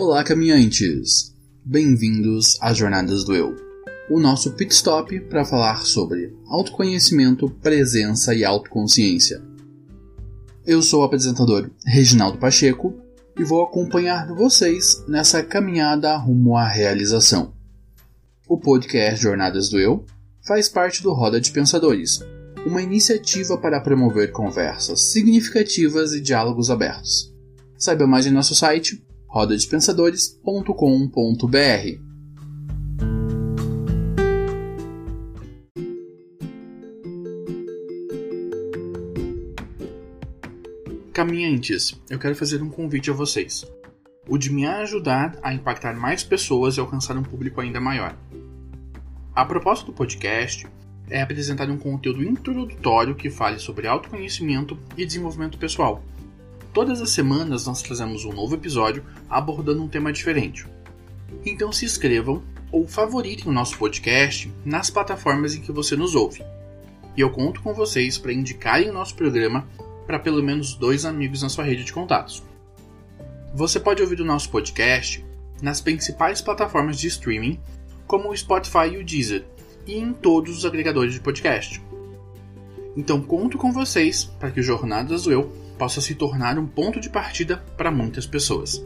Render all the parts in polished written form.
Olá, caminhantes! Bem-vindos às Jornadas do Eu, o nosso pit stop para falar sobre autoconhecimento, presença e autoconsciência. Eu sou o apresentador Reginaldo Pacheco e vou acompanhar vocês nessa caminhada rumo à realização. O podcast Jornadas do Eu faz parte do Roda de Pensadores, uma iniciativa para promover conversas significativas e diálogos abertos. Saiba mais em nosso site rodadepensadores.com.br. Caminhantes, eu quero fazer um convite a vocês. O de me ajudar a impactar mais pessoas e alcançar um público ainda maior. A proposta do podcast é apresentar um conteúdo introdutório que fale sobre autoconhecimento e desenvolvimento pessoal. Todas as semanas nós trazemos um novo episódio abordando um tema diferente. Então se inscrevam ou favoritem o nosso podcast nas plataformas em que você nos ouve. E eu conto com vocês para indicarem o nosso programa para pelo menos 2 amigos na sua rede de contatos. Você pode ouvir o nosso podcast nas principais plataformas de streaming, como o Spotify e o Deezer, e em todos os agregadores de podcast. Então conto com vocês para que o Jornadas do Eu possa se tornar um ponto de partida para muitas pessoas.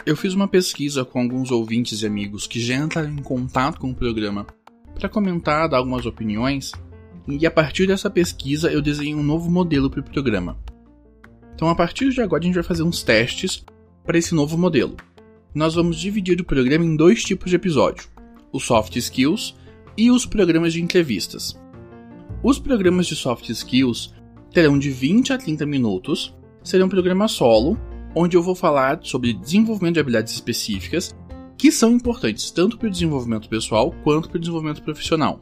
Eu fiz uma pesquisa com alguns ouvintes e amigos que já entraram em contato com o programa para comentar, dar algumas opiniões, e a partir dessa pesquisa eu desenhei um novo modelo para o programa. Então a partir de agora a gente vai fazer uns testes para esse novo modelo. Nós vamos dividir o programa em 2 tipos de episódio: os soft skills e os programas de entrevistas. Os programas de soft skills terão de 20 a 30 minutos, serão um programa solo, onde eu vou falar sobre desenvolvimento de habilidades específicas que são importantes tanto para o desenvolvimento pessoal quanto para o desenvolvimento profissional.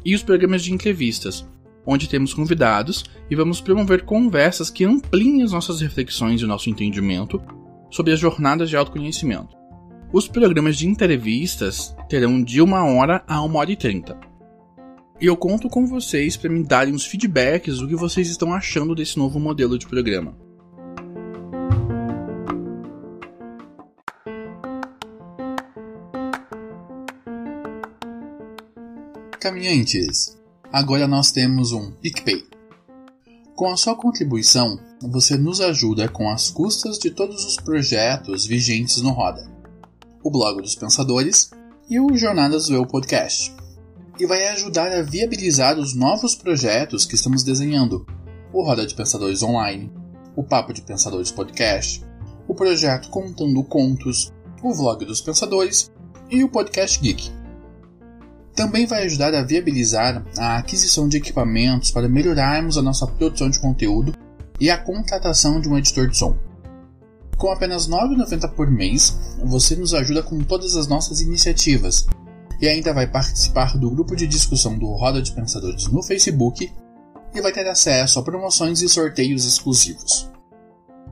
E os programas de entrevistas, onde temos convidados e vamos promover conversas que ampliem as nossas reflexões e o nosso entendimento sobre as jornadas de autoconhecimento. Os programas de entrevistas terão de 1 hora a 1h30. E eu conto com vocês para me darem os feedbacks do que vocês estão achando desse novo modelo de programa. Caminhantes, agora nós temos um PicPay. Com a sua contribuição, você nos ajuda com as custas de todos os projetos vigentes no Roda, o Blog dos Pensadores e o Jornadas do Eu Podcast. E vai ajudar a viabilizar os novos projetos que estamos desenhando: o Roda de Pensadores Online, o Papo de Pensadores Podcast, o projeto Contando Contos, o Vlog dos Pensadores e o Podcast Geek. Também vai ajudar a viabilizar a aquisição de equipamentos para melhorarmos a nossa produção de conteúdo e a contratação de um editor de som. Com apenas R$ 9,90 por mês, você nos ajuda com todas as nossas iniciativas e ainda vai participar do grupo de discussão do Roda de Pensadores no Facebook e vai ter acesso a promoções e sorteios exclusivos.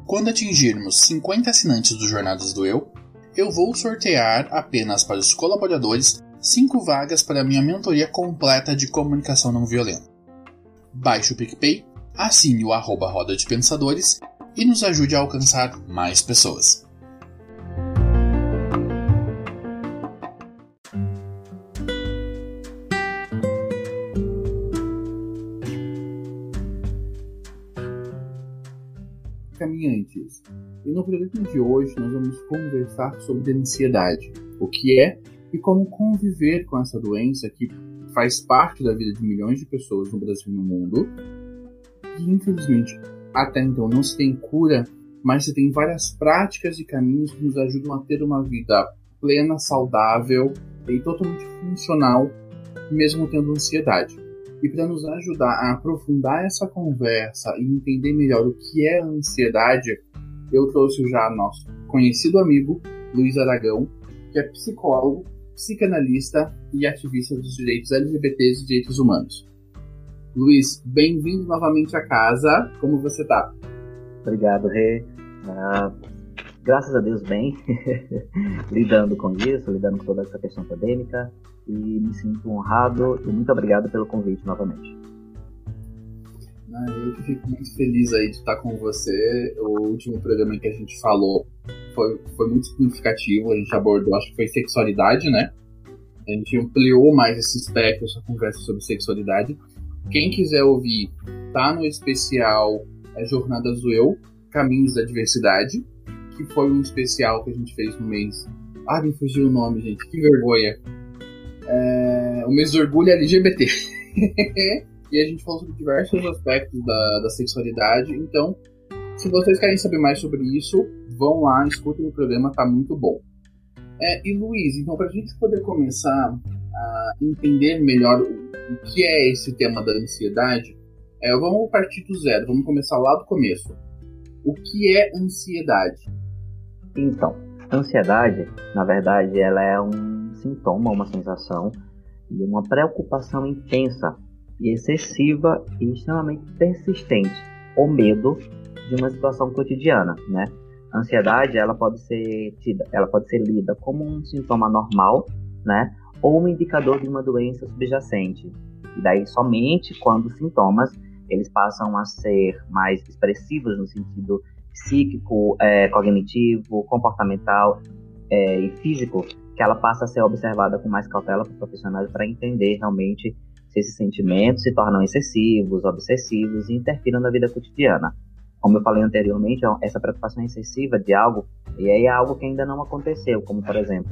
Quando atingirmos 50 assinantes do Jornadas do Eu vou sortear apenas para os colaboradores 5 vagas para a minha mentoria completa de comunicação não violenta. Baixe o PicPay, assine o @Roda de Pensadores e nos ajude a alcançar mais pessoas. Caminhantes, e no programa de hoje nós vamos conversar sobre ansiedade, o que é e como conviver com essa doença que faz parte da vida de milhões de pessoas no Brasil e no mundo. E infelizmente até então não se tem cura, mas se tem várias práticas e caminhos que nos ajudam a ter uma vida plena, saudável e totalmente funcional, mesmo tendo ansiedade. E para nos ajudar a aprofundar essa conversa e entender melhor o que é a ansiedade, eu trouxe já nosso conhecido amigo Luiz Aragão, que é psicólogo, psicanalista e ativista dos direitos LGBTs e direitos humanos. Luiz, bem-vindo novamente à casa. Como você tá? Obrigado, Rê. Graças a Deus, bem. lidando com isso, lidando com toda essa questão pandêmica. E me sinto honrado e muito obrigado pelo convite novamente. Eu que fico muito feliz aí de estar com você. O último programa que a gente falou foi muito significativo. A gente abordou, acho que foi sexualidade, né? A gente ampliou mais esse espectro, essa conversa sobre sexualidade. Quem quiser ouvir, tá no especial Jornadas do Eu, Caminhos da Diversidade, que foi um especial que a gente fez no mês... me fugiu o nome, gente, que vergonha. O mês do orgulho LGBT. E a gente falou sobre diversos aspectos da sexualidade. Então, se vocês querem saber mais sobre isso, vão lá, escutem o programa, tá muito bom. E Luiz, então, pra gente poder começar a entender melhor o que é esse tema da ansiedade, vamos partir do zero, vamos começar lá do começo. O que é ansiedade? Então, ansiedade, na verdade, ela é um sintoma, uma sensação e uma preocupação intensa e excessiva e extremamente persistente, ou medo de uma situação cotidiana, né? A ansiedade, ela pode ser lida como um sintoma normal, né? Ou um indicador de uma doença subjacente. E daí, somente quando os sintomas eles passam a ser mais expressivos no sentido psíquico, cognitivo, comportamental e físico, que ela passa a ser observada com mais cautela por profissionais para entender realmente se esses sentimentos se tornam excessivos, obsessivos e interfiram na vida cotidiana. Como eu falei anteriormente, essa preocupação excessiva de algo, e aí é algo que ainda não aconteceu, como por exemplo,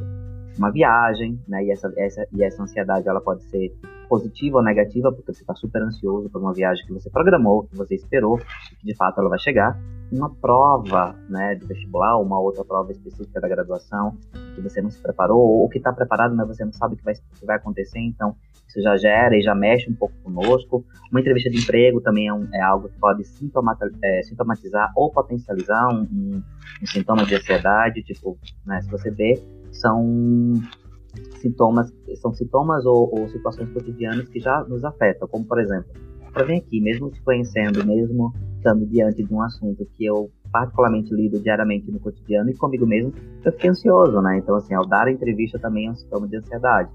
uma viagem, né? E essa ansiedade ela pode ser positiva ou negativa, porque você está super ansioso por uma viagem que você programou, que você esperou, que de fato ela vai chegar. Uma prova, né, de vestibular, uma outra prova específica da graduação, que você não se preparou, ou que está preparado, mas você não sabe o que vai acontecer, então isso já gera e já mexe um pouco conosco. Uma entrevista de emprego também é algo que pode sintomatizar ou potencializar um sintoma de ansiedade, tipo, né, se você vê, são sintomas ou situações cotidianas que já nos afetam, como por exemplo, para vir aqui, mesmo te conhecendo, mesmo estando diante de um assunto que eu particularmente lido diariamente no cotidiano e comigo mesmo, eu fiquei ansioso, né? Então, assim, ao dar a entrevista também é um sintoma de ansiedade.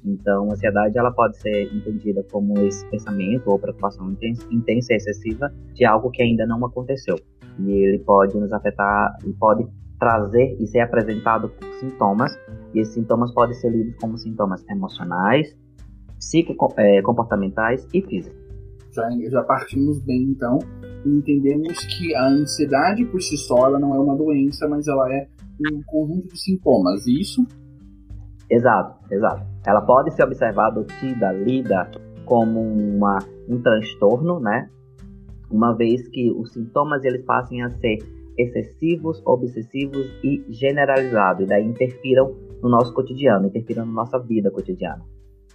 Então, a ansiedade, ela pode ser entendida como esse pensamento ou preocupação intensa e excessiva de algo que ainda não aconteceu. E ele pode nos afetar, e pode trazer e ser apresentado por sintomas, e esses sintomas podem ser lidos como sintomas emocionais, comportamentais e físicos. Já partimos bem, então, e entendemos que a ansiedade por si só ela não é uma doença, mas ela é um conjunto de sintomas, isso? Exato. Ela pode ser observada, lida como um transtorno, né? Uma vez que os sintomas eles passem a ser excessivos, obsessivos e generalizados, e daí interfiram no nosso cotidiano, interfiram na nossa vida cotidiana.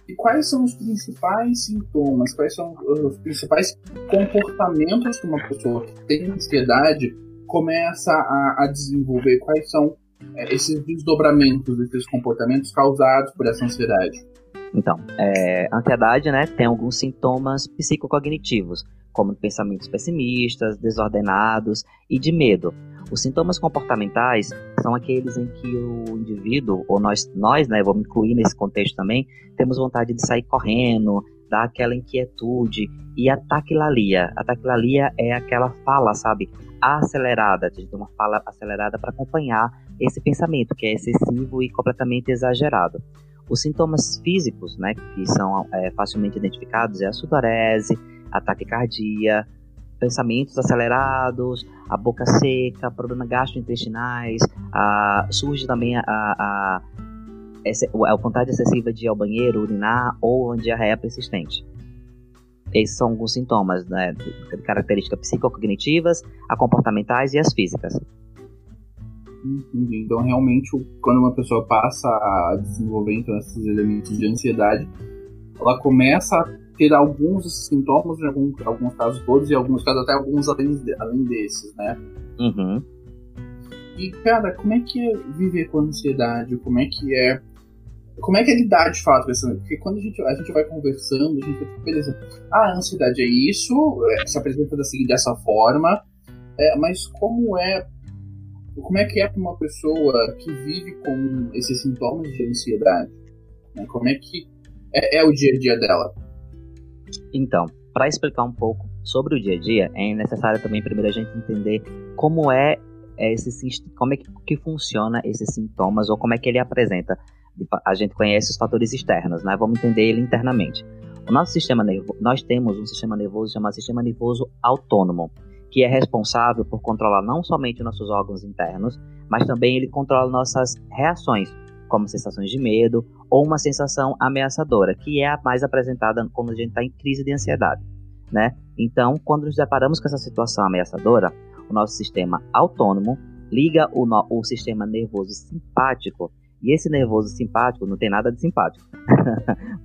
E quais são os principais sintomas, quais são os principais comportamentos que uma pessoa que tem ansiedade começa a desenvolver? Quais são esses desdobramentos desses comportamentos causados por essa ansiedade? Então, a ansiedade, né, tem alguns sintomas psicocognitivos, como pensamentos pessimistas, desordenados e de medo. Os sintomas comportamentais são aqueles em que o indivíduo, ou nós, né, vou me incluir nesse contexto também, temos vontade de sair correndo, dá aquela inquietude. E a taquilalia. A taquilalia é aquela fala, sabe, acelerada, de uma fala acelerada para acompanhar esse pensamento, que é excessivo e completamente exagerado. Os sintomas físicos, né, que são facilmente identificados, é a sudorese, a taquicardia, pensamentos acelerados, a boca seca, problemas gastrointestinais, surge também a vontade excessiva de ir ao banheiro, urinar ou diarreia persistente. Esses são alguns sintomas, né, de características psicocognitivas, a comportamentais e as físicas. Então, realmente, quando uma pessoa passa a desenvolver então, esses elementos de ansiedade, ela começa a ter alguns desses sintomas, em alguns casos todos, e em alguns casos até alguns além desses, né? Uhum. E, cara, como é que é viver com ansiedade? Como é que é lidar de fato com essa... Porque quando a gente vai conversando, a gente vai tipo, beleza, a ansiedade é isso, se apresenta dessa forma, mas como é que é para uma pessoa que vive com esses sintomas de ansiedade? Como é que é o dia a dia dela? Então, para explicar um pouco sobre o dia a dia, é necessário também primeiro a gente entender como como é que funciona esses sintomas ou como é que ele apresenta. A gente conhece os fatores externos, né? Vamos entender ele internamente. Nós temos um sistema nervoso chamado sistema nervoso autônomo, que é responsável por controlar não somente nossos órgãos internos, mas também ele controla nossas reações, como sensações de medo ou uma sensação ameaçadora, que é a mais apresentada quando a gente está em crise de ansiedade, né? Então, quando nos deparamos com essa situação ameaçadora, o nosso sistema autônomo liga o sistema nervoso simpático, e esse nervoso simpático não tem nada de simpático,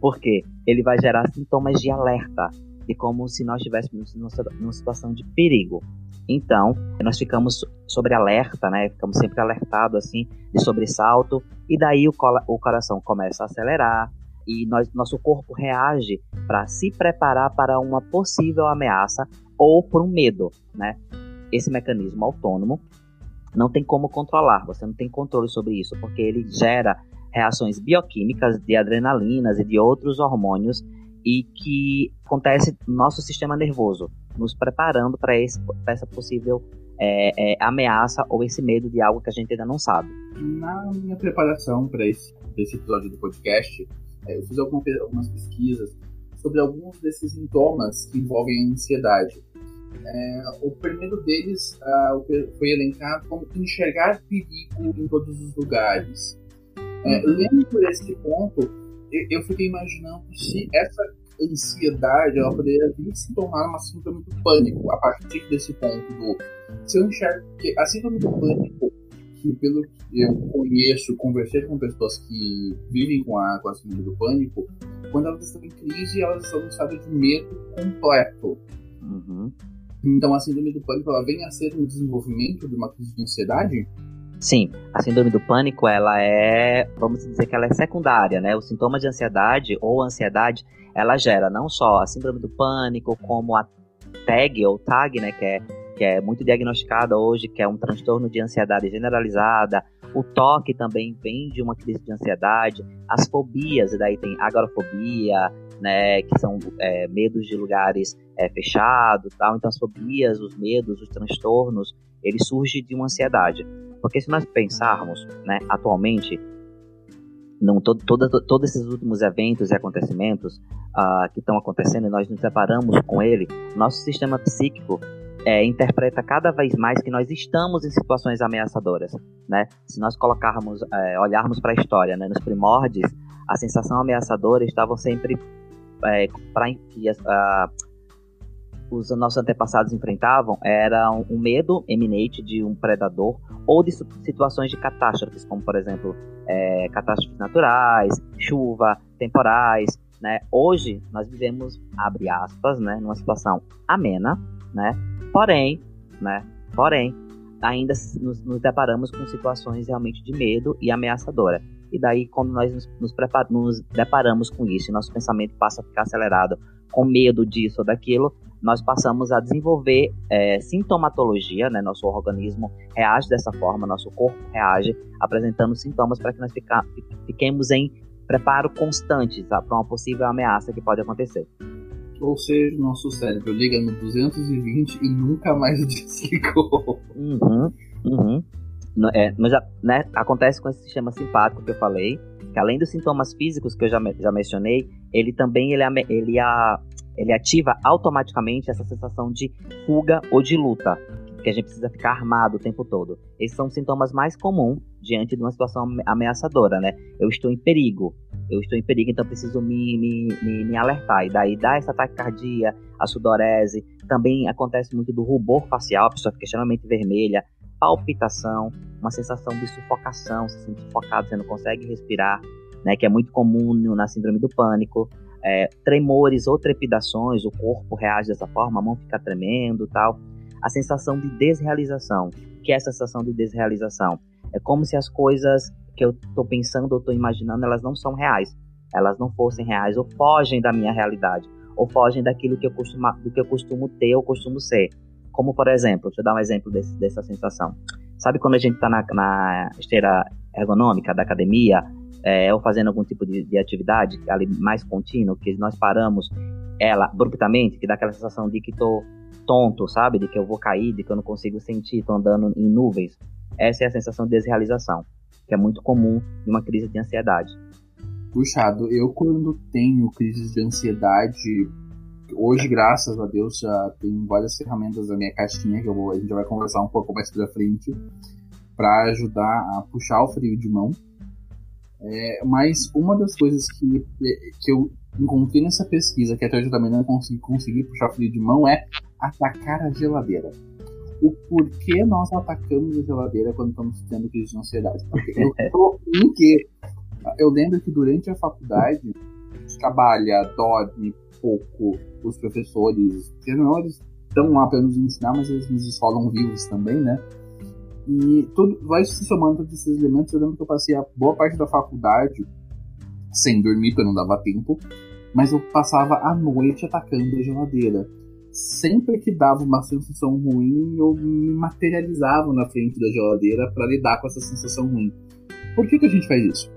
porque ele vai gerar sintomas de alerta, de como se nós estivéssemos numa situação de perigo. Então, nós ficamos sobre alerta, né? Ficamos sempre alertados, assim, de sobressalto, e daí o coração começa a acelerar, e nosso corpo reage para se preparar para uma possível ameaça ou por um medo, né? Esse mecanismo autônomo não tem como controlar, você não tem controle sobre isso, porque ele gera reações bioquímicas de adrenalinas e de outros hormônios e que acontece no nosso sistema nervoso, nos preparando para essa possível ameaça ou esse medo de algo que a gente ainda não sabe. Na minha preparação para esse episódio do podcast, eu fiz algumas pesquisas sobre alguns desses sintomas que envolvem a ansiedade. O primeiro deles foi elencado como enxergar perigo em todos os lugares. Lendo por esse ponto, eu fiquei imaginando se essa ansiedade ela poderia vir se tornar uma síndrome do pânico a partir desse ponto se eu enxergo que a síndrome do pânico, que pelo que eu conheço, conversei com pessoas que vivem com a síndrome do pânico, quando elas estão em crise, elas estão em estado de medo completo. Uhum. Então a síndrome do pânico ela vem a ser um desenvolvimento de uma crise de ansiedade? Sim, a síndrome do pânico, ela vamos dizer que ela é secundária, né? O sintoma de ansiedade ou ansiedade, ela gera não só a síndrome do pânico, como a TAG, né? Que é muito diagnosticada hoje, que é um transtorno de ansiedade generalizada. O TOC também vem de uma crise de ansiedade. As fobias, e daí tem agorafobia, né? Que são medos de lugares fechados, tal. Então as fobias, os medos, os transtornos, eles surgem de uma ansiedade. Porque se nós pensarmos, né, atualmente, todos esses últimos eventos e acontecimentos que estão acontecendo e nós nos deparamos com ele, nosso sistema psíquico interpreta cada vez mais que nós estamos em situações ameaçadoras, né? Se nós olharmos para a história, né, nos primórdios, a sensação ameaçadora estavam sempre os nossos antepassados enfrentavam era um medo eminente de um predador ou de situações de catástrofes, como, por exemplo, catástrofes naturais, chuva, temporais, né? Hoje, nós vivemos, abre aspas, né, numa situação amena, né? Porém, ainda nos deparamos com situações realmente de medo e ameaçadora. E daí, quando nós nos deparamos com isso e nosso pensamento passa a ficar acelerado com medo disso ou daquilo, nós passamos a desenvolver sintomatologia, né? Nosso organismo reage dessa forma, nosso corpo reage, apresentando sintomas para que nós fiquemos em preparo constante, tá? Para uma possível ameaça que pode acontecer. Ou seja, nosso cérebro liga no 220 e nunca mais desligou. Mas, né, acontece com esse sistema simpático que eu falei, que além dos sintomas físicos que eu já mencionei, ele também ele ativa automaticamente essa sensação de fuga ou de luta, que a gente precisa ficar armado o tempo todo. Esses são os sintomas mais comuns diante de uma situação ameaçadora, né? Eu estou em perigo, então preciso me alertar. E daí dá essa taquicardia, a sudorese, também acontece muito do rubor facial, a pessoa fica extremamente vermelha, palpitação, uma sensação de sufocação, se sente sufocado, você não consegue respirar, né? Que é muito comum na síndrome do pânico. Tremores ou trepidações, o corpo reage dessa forma, a mão fica tremendo, tal. A sensação de desrealização. O que é essa sensação de desrealização? É como se as coisas que eu estou pensando ou estou imaginando, elas não são reais. Elas não fossem reais, ou fogem da minha realidade, ou fogem daquilo que do que eu costumo ter ou costumo ser. Como, por exemplo, deixa eu dar um exemplo dessa sensação. Sabe quando a gente está na esteira ergonômica da academia, ou fazendo algum tipo de atividade ali mais contínua, que nós paramos ela abruptamente, que dá aquela sensação de que tô tonto, sabe? De que eu vou cair, de que eu não consigo sentir, tô andando em nuvens. Essa é a sensação de desrealização, que é muito comum em uma crise de ansiedade. Puxado, eu quando tenho crises de ansiedade, hoje, graças a Deus, já tenho várias ferramentas na minha caixinha, que a gente vai conversar um pouco mais pra frente, para ajudar a puxar o freio de mão. Mas uma das coisas que eu encontrei nessa pesquisa, que até hoje eu também não consegui puxar o freio de mão, é atacar a geladeira. O porquê nós atacamos a geladeira quando estamos tendo crise de ansiedade? Porque eu lembro que durante a faculdade a gente trabalha, dorme pouco, os professores, não, eles estão lá para nos ensinar, mas eles nos escolam vivos também, né? E tudo vai se somando todos esses elementos. Eu lembro que eu passei a boa parte da faculdade sem dormir, porque não dava tempo, mas eu passava a noite atacando a geladeira. Sempre que dava uma sensação ruim, eu me materializava na frente da geladeira para lidar com essa sensação ruim. Por que a gente faz isso?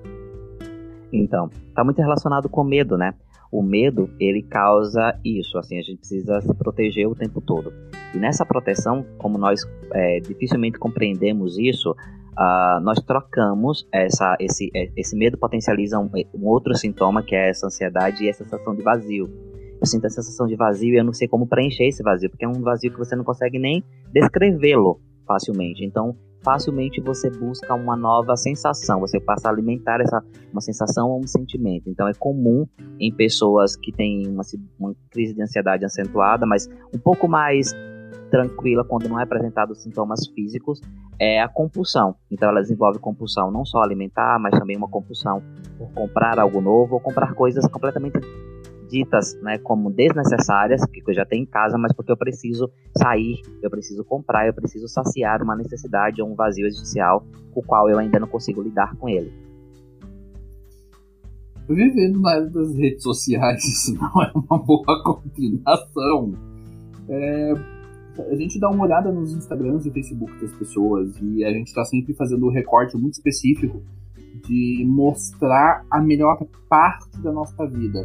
Então, tá muito relacionado com o medo, né? O medo, ele causa isso, assim, a gente precisa se proteger o tempo todo. E nessa proteção, como nós dificilmente compreendemos isso, nós trocamos esse medo, potencializa um outro sintoma, que é essa ansiedade e essa sensação de vazio. Eu sinto a sensação de vazio e eu não sei como preencher esse vazio, porque é um vazio que você não consegue nem descrevê-lo facilmente. Então, facilmente você busca uma nova sensação, você passa a alimentar uma sensação ou um sentimento. Então é comum em pessoas que têm uma crise de ansiedade acentuada, mas um pouco mais tranquila quando não é apresentado sintomas físicos, é a compulsão. Então ela desenvolve compulsão não só alimentar, mas também uma compulsão por comprar algo novo ou comprar coisas completamente ditas, né, como desnecessárias, que eu já tenho em casa, mas porque eu preciso sair, eu preciso comprar, eu preciso saciar uma necessidade ou um vazio existencial com o qual eu ainda não consigo lidar com ele. Vivendo na área das redes sociais, isso não é uma boa combinação. A gente dá uma olhada nos Instagrams e Facebook das pessoas e a gente está sempre fazendo um recorte muito específico de mostrar a melhor parte da nossa vida.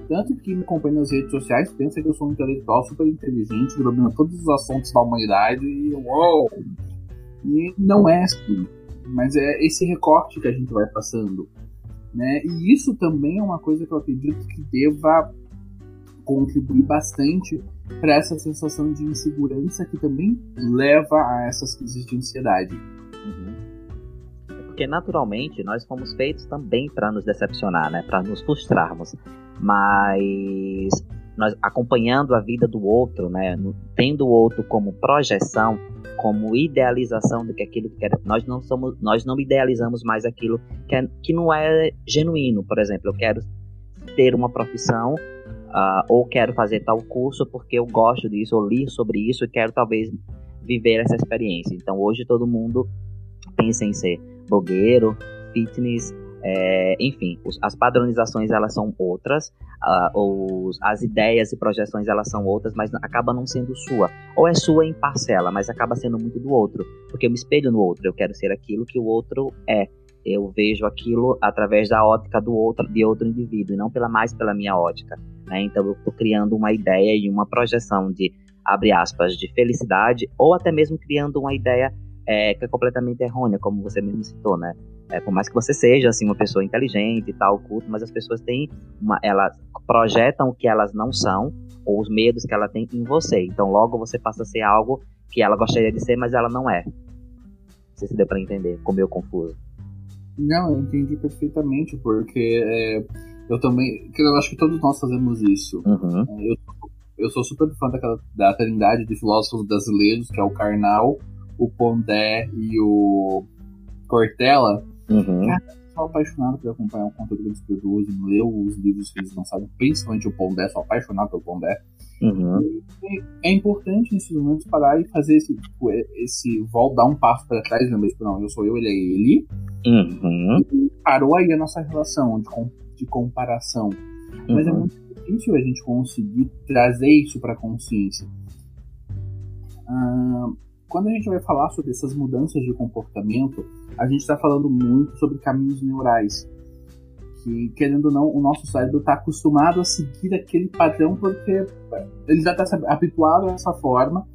Tanto que me acompanha nas redes sociais pensa que eu sou um intelectual super inteligente, que domina todos os assuntos da humanidade e uou! E não é assim, mas é esse recorte que a gente vai passando, né? E isso também é uma coisa que eu acredito que deva contribuir bastante para essa sensação de insegurança que também leva a essas crises de ansiedade. Porque naturalmente nós fomos feitos também para nos decepcionar, né? Para nos frustrarmos. Mas nós acompanhando a vida do outro, né? Tendo o outro como projeção, como idealização do que aquilo que quer. Nós não idealizamos mais aquilo que não é genuíno. Por exemplo, eu quero ter uma profissão ou quero fazer tal curso porque eu gosto disso, ou li sobre isso e quero talvez viver essa experiência. Então hoje todo mundo pensa em ser blogueiro, fitness, enfim, as padronizações elas são outras, as ideias e projeções elas são outras, mas acaba não sendo sua, ou é sua em parcela, mas acaba sendo muito do outro, porque eu me espelho no outro, eu quero ser aquilo que o outro é, eu vejo aquilo através da ótica de outro indivíduo, e não pela minha ótica, né? Então eu estou criando uma ideia e uma projeção de, abre aspas, de felicidade, ou até mesmo criando uma ideia que é completamente errônea, como você mesmo citou, né? Por mais que você seja assim, uma pessoa inteligente e tal, culto, mas as pessoas elas projetam o que elas não são, ou os medos que ela tem em você. Então logo você passa a ser algo que ela gostaria de ser, mas ela não é. Não sei se deu para entender, ficou meio confuso. Não, eu entendi perfeitamente, porque eu também, eu acho que todos nós fazemos isso. Eu sou super fã da trindade de filósofos brasileiros, que é o Karnal, o Pondé e o Cortella. Cara, eu sou apaixonado por acompanhar o conteúdo que eles produzem, ler os livros que eles lançaram, principalmente o Pondé, sou apaixonado pelo Pondé. É importante nesses momentos parar e fazer dar um passo para trás, lembra? Não, eu sou eu, ele é ele. E parou aí a nossa relação de comparação. Mas é muito difícil a gente conseguir trazer isso para a consciência. Quando a gente vai falar sobre essas mudanças de comportamento, a gente está falando muito sobre caminhos neurais, Que, querendo ou não, o nosso cérebro está acostumado a seguir aquele padrão porque ele já está habituado a essa forma.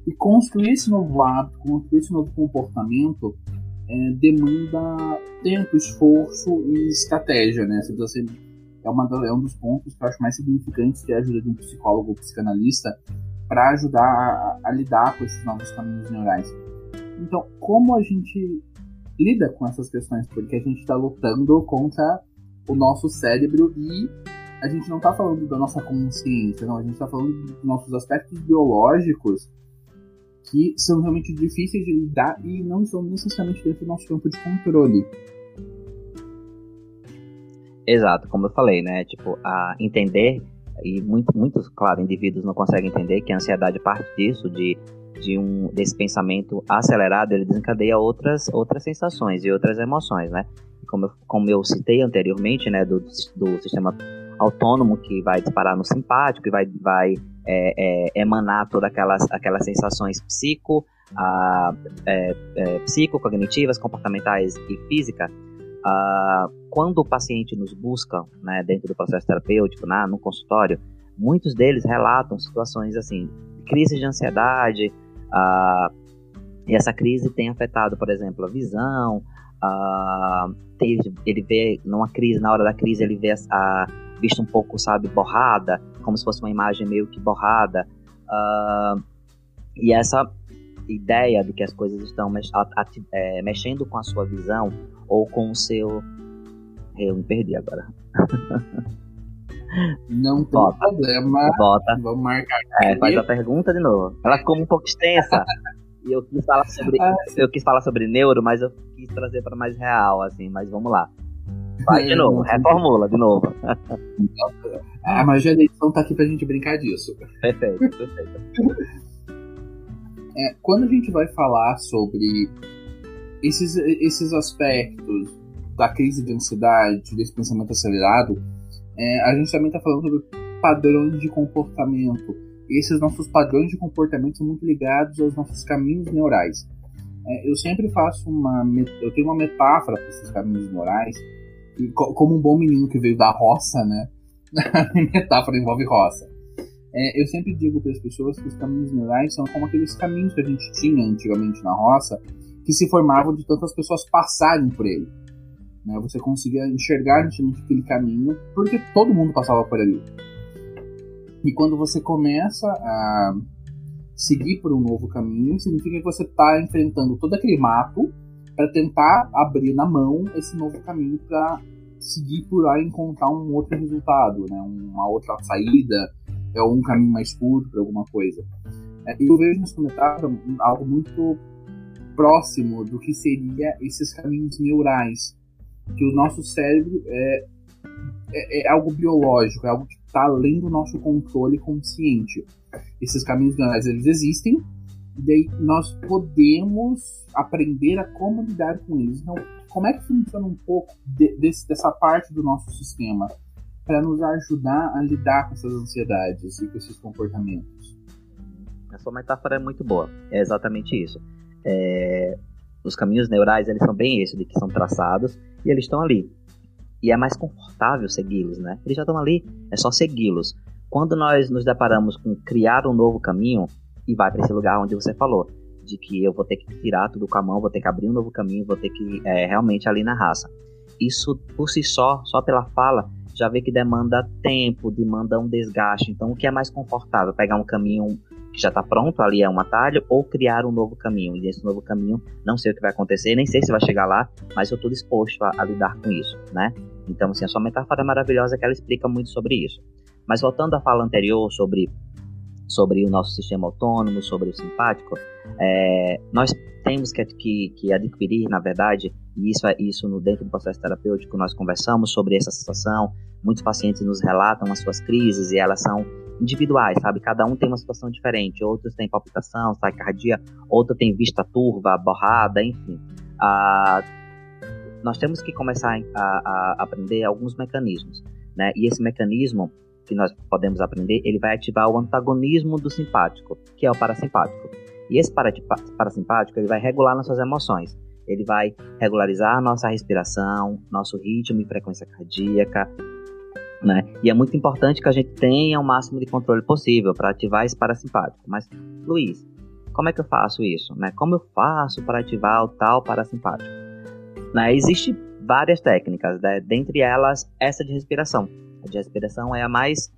E construir esse novo hábito, construir esse novo comportamento demanda tempo, esforço e estratégia, né? É um dos pontos que eu acho mais significantes, ter a ajuda de um psicólogo ou psicanalista para ajudar a lidar com esses novos caminhos neurais. Então, como a gente lida com essas questões? Porque a gente está lutando contra o nosso cérebro e a gente não está falando da nossa consciência, não, a gente está falando dos nossos aspectos biológicos que são realmente difíceis de lidar e não estão necessariamente dentro do nosso campo de controle. Exato, como eu falei, né? Tipo, a entender, e muitos, claro, indivíduos não conseguem entender que a ansiedade parte disso, desse pensamento acelerado, ele desencadeia outras sensações e outras emoções, né? Como eu citei anteriormente, né? Do sistema autônomo que vai disparar no simpático e vai emanar todas aquelas sensações psicocognitivas, comportamentais e físicas. Quando o paciente nos busca, né, dentro do processo terapêutico, no consultório, muitos deles relatam situações assim, crises de ansiedade, e essa crise tem afetado, por exemplo, a visão. Ele vê numa crise, na hora da crise, ele vê a vista um pouco, borrada, como se fosse uma imagem meio que borrada, e essa ideia de que as coisas estão mexendo com a sua visão ou com o seu... Eu me perdi agora. Não tem problema. Volta. Vamos marcar. Faz a pergunta de novo. Ela ficou um pouco extensa. E eu quis falar sobre neuro, mas eu quis trazer para mais real, assim. Mas vamos lá. Vai de novo. Reformula de novo. A magia da edição tá aqui pra gente brincar disso. Perfeito. Quando a gente vai falar sobre esses aspectos da crise de ansiedade, desse pensamento acelerado, a gente também está falando sobre padrões de comportamento. Esses nossos padrões de comportamento são muito ligados aos nossos caminhos neurais. Eu sempre eu tenho uma metáfora para esses caminhos neurais, e como um bom menino que veio da roça, né? A metáfora envolve roça. Eu sempre digo para as pessoas que os caminhos neurais são como aqueles caminhos que a gente tinha antigamente na roça, que se formavam de tantas pessoas passarem por ele. Né? Você conseguia enxergar aquele caminho porque todo mundo passava por ali. E quando você começa a seguir por um novo caminho, significa que você está enfrentando todo aquele mato para tentar abrir na mão esse novo caminho para seguir por lá e encontrar um outro resultado, né? Uma outra saída, ou um caminho mais curto para alguma coisa. Eu vejo nesse comentário algo muito próximo do que seria esses caminhos neurais, que o nosso cérebro é algo biológico, é algo que está além do nosso controle consciente. Esses caminhos neurais, eles existem, e daí nós podemos aprender a como lidar com eles. Então, como é que funciona um pouco dessa parte do nosso sistema para nos ajudar a lidar com essas ansiedades e com esses comportamentos? A sua metáfora é muito boa, é exatamente isso. Os caminhos neurais, eles são bem isso, de que são traçados e eles estão ali. E é mais confortável segui-los, né? Eles já estão ali, é só segui-los. Quando nós nos deparamos com criar um novo caminho, e vai para esse lugar onde você falou, de que eu vou ter que tirar tudo com a mão, vou ter que abrir um novo caminho, vou ter que realmente ali na raça. Isso por si só pela fala, já vê que demanda tempo, demanda um desgaste. Então, o que é mais confortável? Pegar um caminho que já está pronto, ali é um atalho, ou criar um novo caminho. E nesse novo caminho, não sei o que vai acontecer, nem sei se vai chegar lá, mas eu estou disposto a lidar com isso, né? Então, assim, a sua metáfora é maravilhosa, que ela explica muito sobre isso. Mas voltando à fala anterior sobre o nosso sistema autônomo, sobre o simpático, nós temos que adquirir, na verdade, e isso dentro do processo terapêutico, nós conversamos sobre essa situação. Muitos pacientes nos relatam as suas crises e elas são individuais, sabe? Cada um tem uma situação diferente. Outros têm palpitação, taquicardia, outro tem vista turva, borrada, enfim. Nós temos que começar a aprender alguns mecanismos, né? E esse mecanismo que nós podemos aprender, ele vai ativar o antagonismo do simpático, que é o parasimpático. E esse parasimpático, ele vai regular nossas emoções. ele vai regularizar a nossa respiração, nosso ritmo e frequência cardíaca, né? E é muito importante que a gente tenha o máximo de controle possível para ativar esse parasimpático. Mas, Luiz, como é que eu faço isso, né? Como eu faço para ativar o tal parasimpático? Né? Existem várias técnicas, né? Dentre elas, essa de respiração. A de respiração é a mais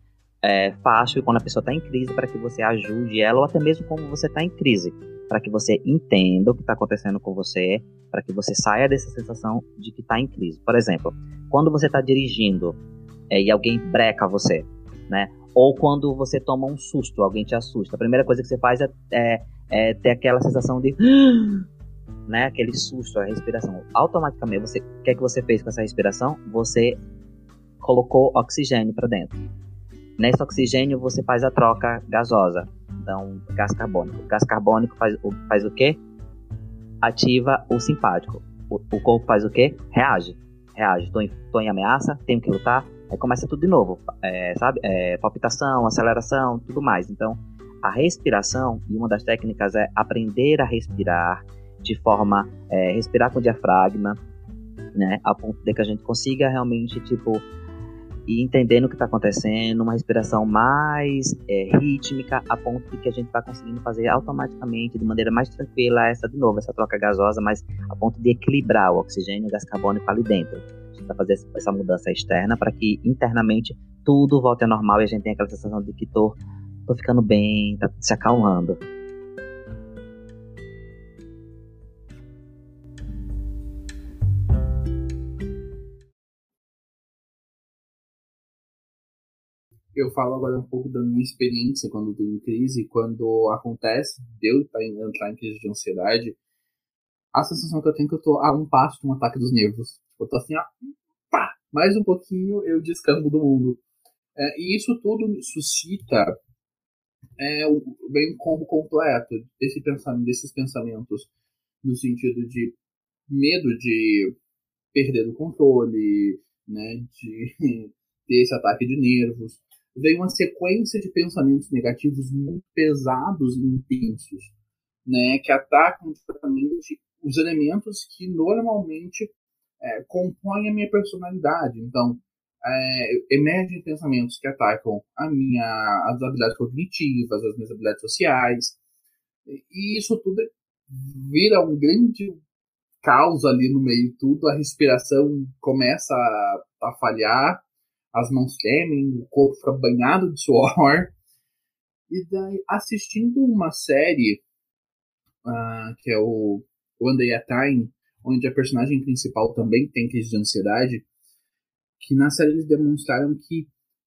fácil quando a pessoa está em crise, para que você ajude ela, ou até mesmo quando você está em crise, para que você entenda o que está acontecendo com você, para que você saia dessa sensação de que está em crise. Por exemplo, quando você está dirigindo e alguém breca você, né? Ou quando você toma um susto, alguém te assusta, a primeira coisa que você faz é ter aquela sensação de... né? Aquele susto, a respiração. Automaticamente, o que é que você fez com essa respiração? Você colocou oxigênio para dentro. Nesse oxigênio, você faz a troca gasosa. Então, gás carbônico. O gás carbônico faz o quê? Ativa o simpático. O corpo faz o quê? Reage. Tô em ameaça, tenho que lutar. Aí começa tudo de novo, sabe? Palpitação, aceleração, tudo mais. Então, a respiração, e uma das técnicas é aprender a respirar de forma... respirar com o diafragma, né? A ponto de que a gente consiga realmente, e entendendo o que está acontecendo, uma respiração mais rítmica, a ponto de que a gente vai conseguindo fazer automaticamente, de maneira mais tranquila, essa troca gasosa, mas a ponto de equilibrar o oxigênio e o gás carbônico ali dentro. A gente vai fazer essa mudança externa para que internamente tudo volte ao normal e a gente tenha aquela sensação de que tô ficando bem, tá se acalmando. Eu falo agora um pouco da minha experiência quando eu tenho crise, quando acontece de eu entrar em crise de ansiedade, a sensação que eu tenho é que eu tô a um passo de um ataque dos nervos. Eu tô assim, pá, mais um pouquinho eu descambo do mundo. E isso tudo suscita bem combo completo desses pensamentos, no sentido de medo de perder o controle, né, de ter esse ataque de nervos. Vem uma sequência de pensamentos negativos muito pesados e intensos, né, que atacam diretamente os elementos que normalmente compõem a minha personalidade. Então, emergem pensamentos que atacam as habilidades cognitivas, as minhas habilidades sociais, e isso tudo vira um grande caos ali no meio de tudo. A respiração começa a falhar, as mãos tremem, o corpo fica banhado de suor. E daí, assistindo uma série que é o One Day at a Time, onde a personagem principal também tem crise de ansiedade, que na série eles demonstraram que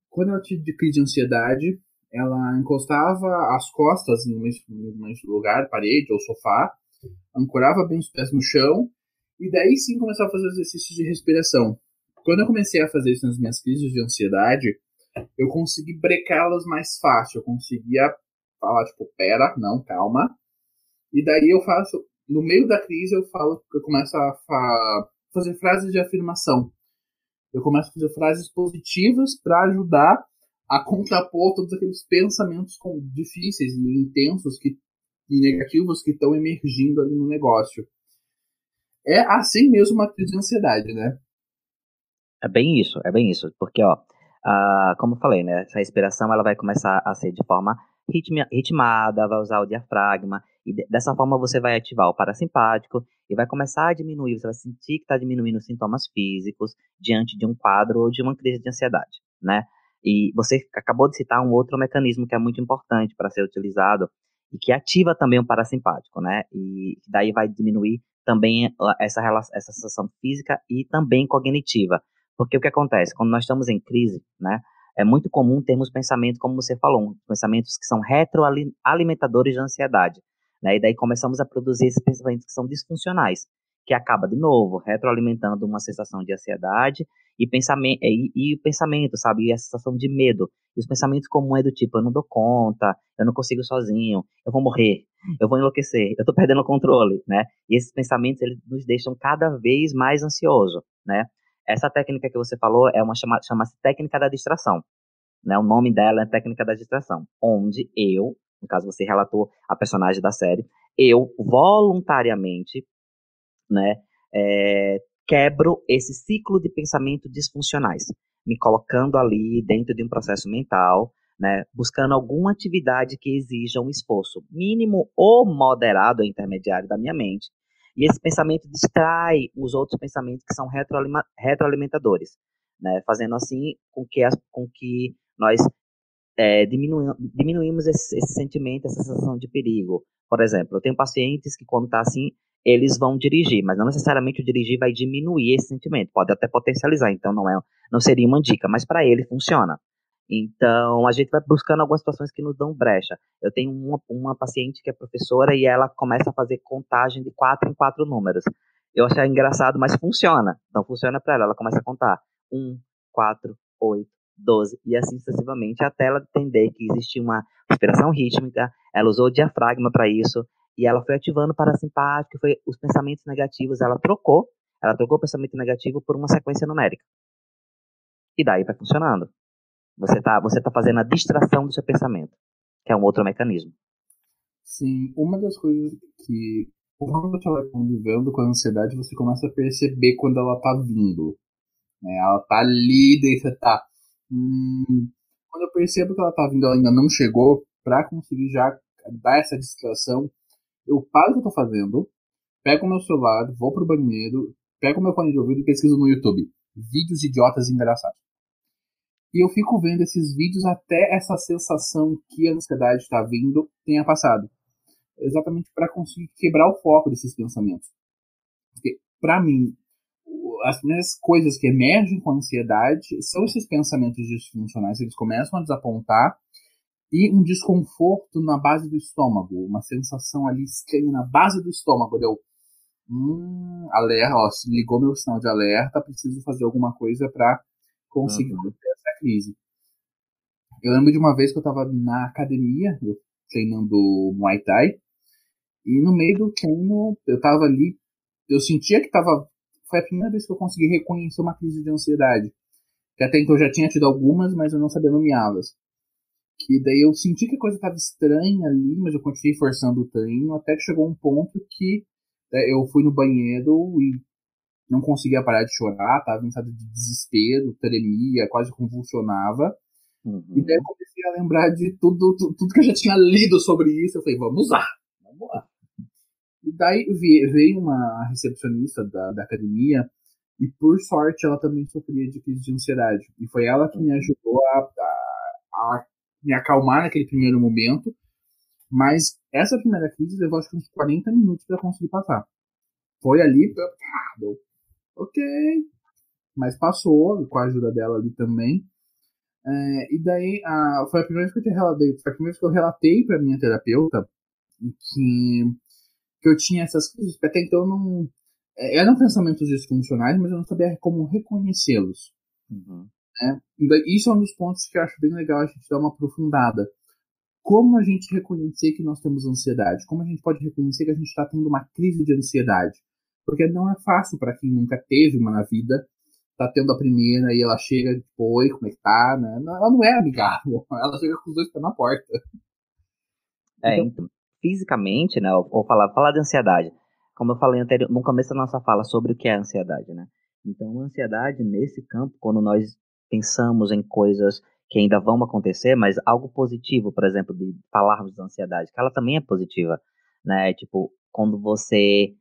quando ela tinha crise de ansiedade, ela encostava as costas em um lugar, parede ou sofá, ancorava bem os pés no chão, e daí sim começava a fazer exercícios de respiração. Quando eu comecei a fazer isso nas minhas crises de ansiedade, eu consegui brecá-las mais fácil. Eu conseguia falar, pera, não, calma. E daí eu faço, no meio da crise, eu começo a fazer frases de afirmação. Eu começo a fazer frases positivas para ajudar a contrapor todos aqueles pensamentos difíceis e intensos e negativos que estão emergindo ali no negócio. É assim mesmo uma crise de ansiedade, né? É bem isso, porque, como eu falei, né, essa respiração ela vai começar a ser de forma ritmada, vai usar o diafragma, e dessa forma você vai ativar o parasimpático e vai começar a diminuir, você vai sentir que está diminuindo os sintomas físicos diante de um quadro ou de uma crise de ansiedade, né? E você acabou de citar um outro mecanismo que é muito importante para ser utilizado e que ativa também o parasimpático, né? E daí vai diminuir também essa sensação física e também cognitiva. Porque o que acontece? Quando nós estamos em crise, né, é muito comum termos pensamentos, como você falou, pensamentos que são retroalimentadores de ansiedade. Né, e daí começamos a produzir esses pensamentos que são disfuncionais, que acaba, de novo, retroalimentando uma sensação de ansiedade e o pensamento, sabe? E a sensação de medo. E os pensamentos comuns é do tipo, eu não dou conta, eu não consigo sozinho, eu vou morrer, eu vou enlouquecer, eu tô perdendo o controle, né? E esses pensamentos, eles nos deixam cada vez mais ansiosos, né? Essa técnica que você falou chama-se técnica da distração, né? O nome dela é técnica da distração, onde no caso você relatou a personagem da série, eu voluntariamente né, quebro esse ciclo de pensamento disfuncionais, me colocando ali dentro de um processo mental, né, buscando alguma atividade que exija um esforço mínimo ou moderado ou intermediário da minha mente. E esse pensamento distrai os outros pensamentos que são retroalimentadores, né, fazendo assim com que nós diminuímos esse sentimento, essa sensação de perigo. Por exemplo, eu tenho pacientes que quando está assim, eles vão dirigir, mas não necessariamente o dirigir vai diminuir esse sentimento, pode até potencializar, então não seria uma dica, mas para ele funciona. Então, a gente vai buscando algumas situações que nos dão brecha. Eu tenho uma paciente que é professora e ela começa a fazer contagem de 4 em 4 números. Eu achei engraçado, mas funciona. Então, funciona para ela. Ela começa a contar 1, 4, 8, 12, e assim sucessivamente, até ela entender que existe uma respiração rítmica. Ela usou o diafragma para isso, e ela foi ativando o parasimpático, foi os pensamentos negativos, ela trocou o pensamento negativo por uma sequência numérica. E daí vai funcionando. Você tá fazendo a distração do seu pensamento, que é um outro mecanismo. Sim, uma das coisas que, conforme você vai convivendo com a ansiedade, você começa a perceber quando ela tá vindo. Né? Ela tá ali, daí você tá... Quando eu percebo que ela tá vindo, ela ainda não chegou, pra conseguir já dar essa distração, eu paro o que eu tô fazendo, pego o meu celular, vou pro banheiro, pego o meu fone de ouvido e pesquiso no YouTube. Vídeos idiotas engraçados. E eu fico vendo esses vídeos até essa sensação que a ansiedade está vindo tenha passado. Exatamente para conseguir quebrar o foco desses pensamentos. Porque, para mim, as primeiras coisas que emergem com a ansiedade são esses pensamentos disfuncionais. Eles começam a desapontar e um desconforto na base do estômago. Uma sensação ali estranha na base do estômago. Deu, alerta, ó, ligou meu sinal de alerta, preciso fazer alguma coisa para conseguir romper essa crise. Eu lembro de uma vez que eu estava na academia, eu treinando Muay Thai, e no meio do treino eu estava ali, eu sentia que estava... Foi a primeira vez que eu consegui reconhecer uma crise de ansiedade. Que até então eu já tinha tido algumas, mas eu não sabia nomeá-las. Que daí eu senti que a coisa estava estranha ali, mas eu continuei forçando o treino, até que chegou um ponto que eu fui no banheiro e não conseguia parar de chorar, estava em estado de desespero, tremia, quase convulsionava. E daí eu comecei a lembrar de tudo que eu já tinha lido sobre isso. Eu falei, vamos lá. E daí veio uma recepcionista da academia, e por sorte ela também sofria de crise de ansiedade. E foi ela que me ajudou a me acalmar naquele primeiro momento. Mas essa primeira crise levou acho que uns 40 minutos para conseguir passar. Foi ali, deu, ok. Mas passou, com a ajuda dela ali também. E daí, foi a primeira vez que eu relatei para minha terapeuta que eu tinha essas crises. Até então eu não... eram pensamentos disfuncionais, mas eu não sabia como reconhecê-los. Né? Isso é um dos pontos que eu acho bem legal a gente dar uma aprofundada. Como a gente reconhecer que nós temos ansiedade? Como a gente pode reconhecer que a gente está tendo uma crise de ansiedade? Porque não é fácil para quem nunca teve uma na vida. Tá tendo a primeira e ela chega, tipo, oi, como é que tá, né? Ela não é amigável, ela chega com os dois pés na porta. Então, fisicamente, né, ou falar de ansiedade, como eu falei no começo da nossa fala sobre o que é ansiedade, né? Então, a ansiedade, nesse campo, quando nós pensamos em coisas que ainda vão acontecer, mas algo positivo, por exemplo, de falarmos da ansiedade, que ela também é positiva, né? Tipo, quando você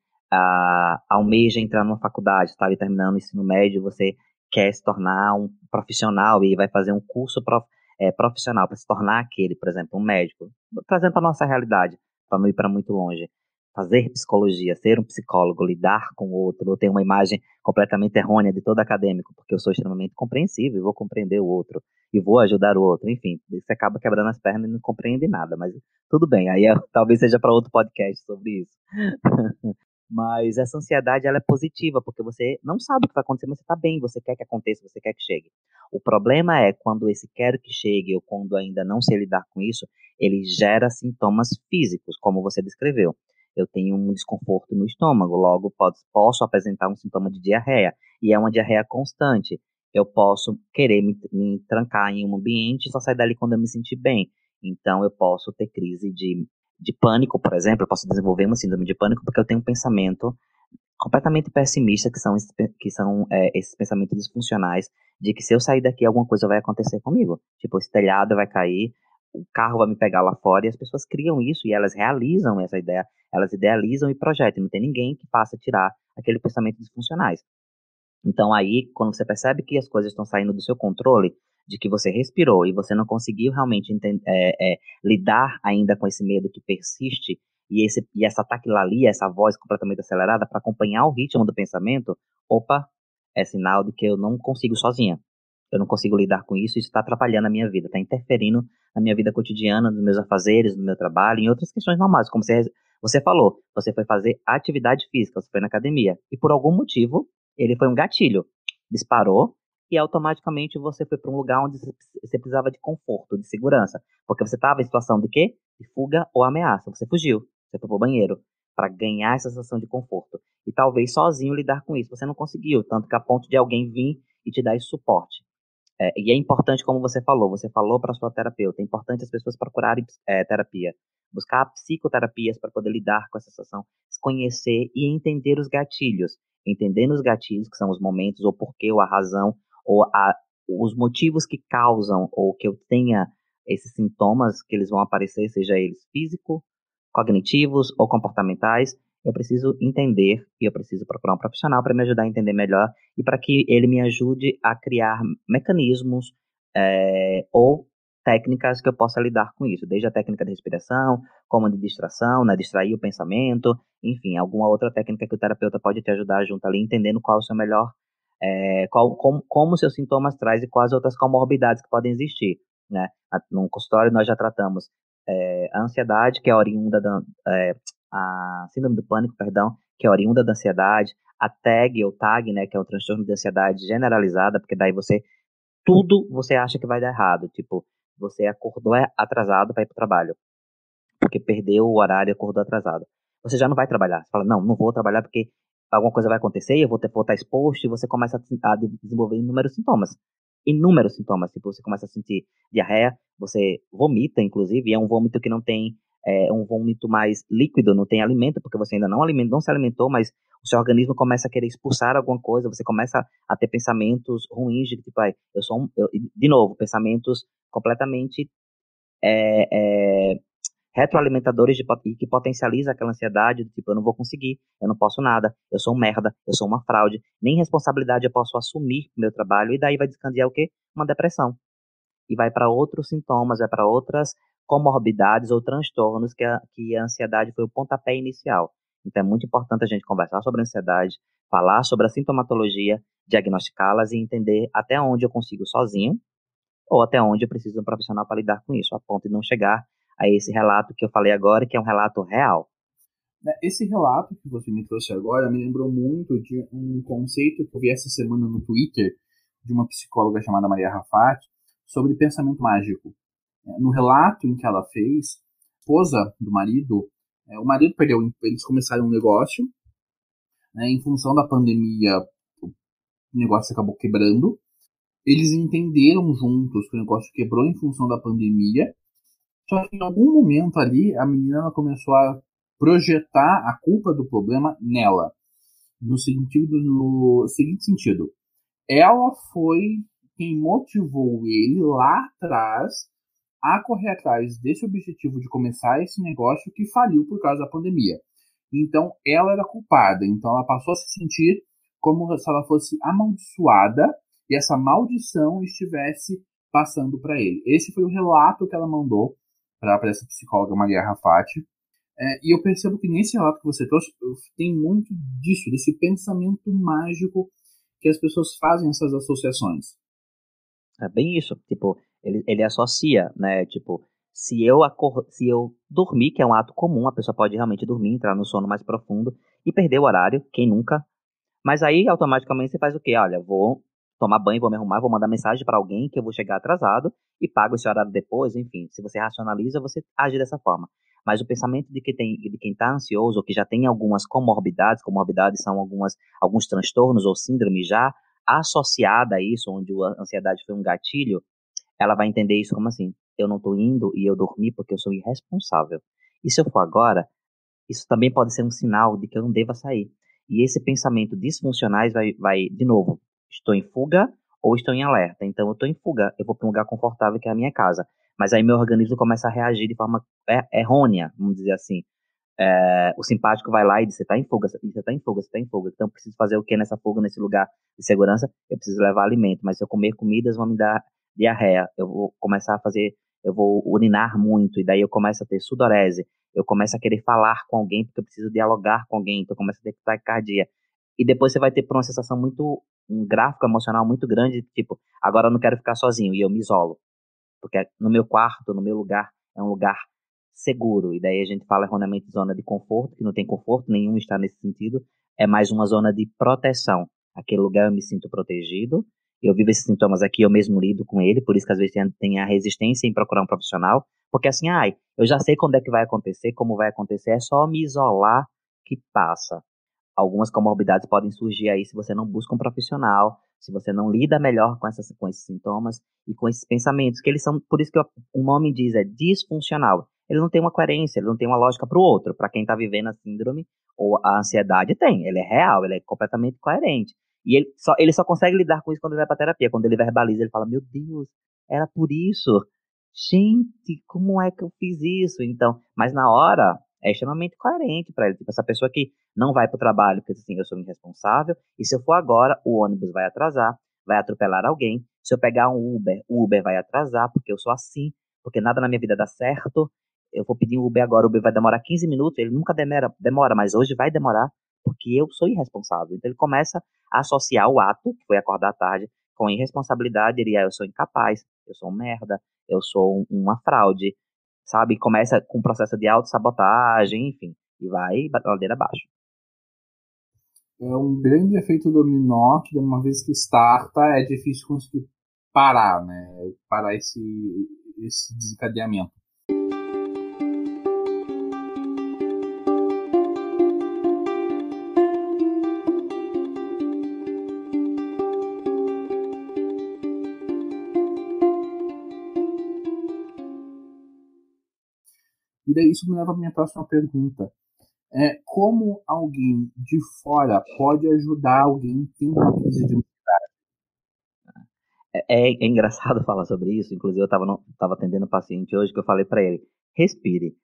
almeja entrar numa faculdade, está ali terminando o ensino médio, você quer se tornar um profissional e vai fazer um curso profissional para se tornar aquele, por exemplo, um médico, trazendo para a nossa realidade, para não ir para muito longe. Fazer psicologia, ser um psicólogo, lidar com o outro, ou ter uma imagem completamente errônea de todo acadêmico, porque eu sou extremamente compreensivo e vou compreender o outro, e vou ajudar o outro, enfim, você acaba quebrando as pernas e não compreende nada, mas tudo bem, aí talvez seja para outro podcast sobre isso. Mas essa ansiedade, ela é positiva, porque você não sabe o que vai acontecer, mas você está bem, você quer que aconteça, você quer que chegue. O problema é quando esse quero que chegue, ou quando ainda não sei lidar com isso, ele gera sintomas físicos, como você descreveu. Eu tenho um desconforto no estômago, logo posso apresentar um sintoma de diarreia, e é uma diarreia constante. Eu posso querer me trancar em um ambiente e só sair dali quando eu me sentir bem. Então eu posso ter crise de pânico, por exemplo, eu posso desenvolver uma síndrome de pânico porque eu tenho um pensamento completamente pessimistas, que são esses pensamentos disfuncionais, de que se eu sair daqui, alguma coisa vai acontecer comigo. Tipo, esse telhado vai cair, o carro vai me pegar lá fora, e as pessoas criam isso, e elas realizam essa ideia, elas idealizam e projetam, não tem ninguém que faça tirar aquele pensamento disfuncionais. Então aí, quando você percebe que as coisas estão saindo do seu controle, de que você respirou e você não conseguiu realmente lidar ainda com esse medo que persiste, e essa taquilalia, essa voz completamente acelerada, para acompanhar o ritmo do pensamento, opa, é sinal de que eu não consigo sozinha. Eu não consigo lidar com isso está atrapalhando a minha vida, está interferindo na minha vida cotidiana, nos meus afazeres, no meu trabalho, em outras questões normais, como você falou, você foi fazer atividade física, você foi na academia, e por algum motivo, ele foi um gatilho, disparou, e automaticamente você foi para um lugar onde você precisava de conforto, de segurança, porque você estava em situação de quê? De fuga ou ameaça, você fugiu, você foi para o banheiro, para ganhar essa sensação de conforto, e talvez sozinho lidar com isso, você não conseguiu, tanto que a ponto de alguém vir e te dar esse suporte. E é importante, como você falou para sua terapeuta, é importante as pessoas procurarem terapia, buscar psicoterapias para poder lidar com essa situação, se conhecer e entender os gatilhos. Entendendo os gatilhos, que são os momentos, ou porquê, ou a razão, ou os motivos que causam, ou que eu tenha esses sintomas que eles vão aparecer, seja eles físico, cognitivos ou comportamentais, eu preciso entender e eu preciso procurar um profissional para me ajudar a entender melhor e para que ele me ajude a criar mecanismos ou técnicas que eu possa lidar com isso, desde a técnica de respiração, como a de distração, né, distrair o pensamento, enfim, alguma outra técnica que o terapeuta pode te ajudar junto ali, entendendo qual é o seu melhor, como os seus sintomas trazem e quais outras comorbidades que podem existir, né? No consultório nós já tratamos a ansiedade, que é oriunda a síndrome do pânico, perdão, que é oriunda da ansiedade, a TAG ou TAG, né, que é o transtorno de ansiedade generalizada, porque daí tudo você acha que vai dar errado, tipo, você acordou atrasado para ir para o trabalho, porque perdeu o horário e acordou atrasado. Você já não vai trabalhar, você fala, não vou trabalhar porque alguma coisa vai acontecer, eu vou estar exposto, e você começa a desenvolver inúmeros sintomas, tipo, você começa a sentir diarreia, você vomita, inclusive, e é um vômito que não tem, um vômito mais líquido, não tem alimento, porque você ainda não se alimentou, mas o seu organismo começa a querer expulsar alguma coisa, você começa a ter pensamentos ruins, de tipo, de novo, pensamentos completamente retroalimentadores que potencializa aquela ansiedade, do tipo, eu não vou conseguir, eu não posso nada, eu sou um merda, eu sou uma fraude, nem responsabilidade eu posso assumir no meu trabalho, e daí vai descandear o quê? Uma depressão. E vai para outros sintomas, vai para outras comorbidades ou transtornos que a ansiedade foi o pontapé inicial. Então é muito importante a gente conversar sobre a ansiedade, falar sobre a sintomatologia, diagnosticá-las e entender até onde eu consigo sozinho, ou até onde eu preciso de um profissional para lidar com isso, a ponto de não chegar a esse relato que eu falei agora, que é um relato real. Esse relato que você me trouxe agora me lembrou muito de um conceito que eu vi essa semana no Twitter, de uma psicóloga chamada Maria Rafati, sobre pensamento mágico. No relato em que ela fez, a esposa do marido, o marido perdeu, eles começaram um negócio, né, em função da pandemia, o negócio acabou quebrando. Eles entenderam juntos que o negócio quebrou em função da pandemia. Só que em algum momento ali, a menina ela começou a projetar a culpa do problema nela. No seguinte sentido. Ela foi quem motivou ele lá atrás a correr atrás desse objetivo de começar esse negócio que faliu por causa da pandemia. Então, ela era culpada. Então, ela passou a se sentir como se ela fosse amaldiçoada e essa maldição estivesse passando para ele. Esse foi o relato que ela mandou para essa psicóloga Maria Rafati. E eu percebo que nesse relato que você trouxe tem muito disso, desse pensamento mágico que as pessoas fazem essas associações. É bem isso, tipo, ele associa, né, tipo, se eu dormir, que é um ato comum, a pessoa pode realmente dormir, entrar no sono mais profundo e perder o horário, quem nunca? Mas aí, automaticamente, você faz o quê? Olha, vou tomar banho, vou me arrumar, vou mandar mensagem para alguém que eu vou chegar atrasado e pago esse horário depois, enfim. Se você racionaliza, você age dessa forma. Mas o pensamento de quem está ansioso ou que já tem algumas comorbidades são alguns transtornos ou síndromes já associada a isso, onde a ansiedade foi um gatilho, ela vai entender isso como assim, eu não estou indo e eu dormi porque eu sou irresponsável. E se eu for agora, isso também pode ser um sinal de que eu não deva sair. E esse pensamento disfuncionais vai de novo, estou em fuga ou estou em alerta. Então, eu estou em fuga, eu vou para um lugar confortável que é a minha casa. Mas aí meu organismo começa a reagir de forma errônea, vamos dizer assim. O simpático vai lá e diz, você está em fuga, você está em fuga, você está em fuga. Então, eu preciso fazer o que nessa fuga, nesse lugar de segurança? Eu preciso levar alimento. Mas se eu comer comidas, vão me dar diarreia. Eu vou começar a fazer, eu vou urinar muito, e daí eu começo a ter sudorese. Eu começo a querer falar com alguém, porque eu preciso dialogar com alguém. Então, eu começo a ter taquicardia. E depois você vai ter por uma sensação muito, um gráfico emocional muito grande, tipo, agora eu não quero ficar sozinho, e eu me isolo. Porque no meu quarto, no meu lugar, é um lugar seguro. E daí a gente fala erroneamente zona de conforto, que não tem conforto nenhum está nesse sentido. É mais uma zona de proteção. Aquele lugar eu me sinto protegido. Eu vivo esses sintomas aqui, eu mesmo lido com ele, por isso que às vezes tem a resistência em procurar um profissional. Porque assim, eu já sei quando é que vai acontecer, como vai acontecer, é só me isolar que passa. Algumas comorbidades podem surgir aí se você não busca um profissional, se você não lida melhor com esses sintomas e com esses pensamentos, que eles são, por isso que o nome diz, é disfuncional. Ele não tem uma coerência, ele não tem uma lógica para o outro. Para quem está vivendo a síndrome ou a ansiedade, tem. Ele é real, ele é completamente coerente. E ele só consegue lidar com isso quando ele vai para terapia. Quando ele verbaliza, ele fala, meu Deus, era por isso. Gente, como é que eu fiz isso? Então, mas na hora é extremamente coerente para ele. Tipo, essa pessoa que não vai para o trabalho porque assim, eu sou irresponsável, e se eu for agora, o ônibus vai atrasar, vai atropelar alguém. Se eu pegar um Uber, o Uber vai atrasar, porque eu sou assim, porque nada na minha vida dá certo. Eu vou pedir um Uber agora, o Uber vai demorar 15 minutos, ele nunca demora, mas hoje vai demorar, porque eu sou irresponsável. Então ele começa a associar o ato, que foi acordar tarde, com irresponsabilidade, ele eu sou incapaz, eu sou um merda, eu sou uma fraude, sabe? Começa com um processo de autossabotagem, enfim, e vai ladeira abaixo. É um grande efeito dominó que, uma vez que starta, é difícil conseguir parar, né? Parar esse desencadeamento. E daí isso me leva à minha próxima pergunta. Como alguém de fora pode ajudar alguém tendo uma crise de ansiedade? É engraçado falar sobre isso. Inclusive, eu estava atendendo um paciente hoje que eu falei para ele: respire.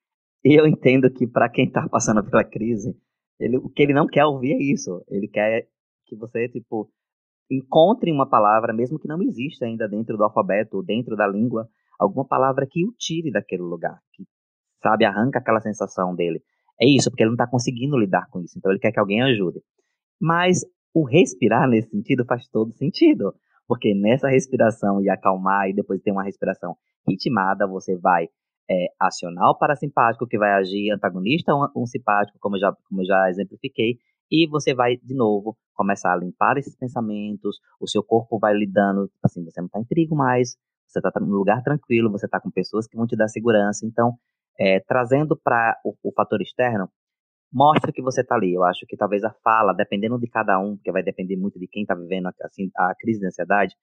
E eu entendo que para quem está passando pela crise, o que ele não quer ouvir é isso. Ele quer que você, tipo, encontre uma palavra, mesmo que não exista ainda dentro do alfabeto, dentro da língua, alguma palavra que o tire daquele lugar, que, sabe, arranca aquela sensação dele. É isso, porque ele não está conseguindo lidar com isso. Então, ele quer que alguém ajude. Mas o respirar nesse sentido faz todo sentido, porque nessa respiração e acalmar e depois ter uma respiração ritmada, você vai acionar o parasimpático, que vai agir antagonista a um simpático, como eu já exemplifiquei, e você vai, de novo, começar a limpar esses pensamentos, o seu corpo vai lidando, assim, você não está em perigo mais, você está num lugar tranquilo, você está com pessoas que vão te dar segurança, então, trazendo para o fator externo, mostra que você está ali. Eu acho que talvez a fala, dependendo de cada um, porque vai depender muito de quem está vivendo assim, a crise de ansiedade,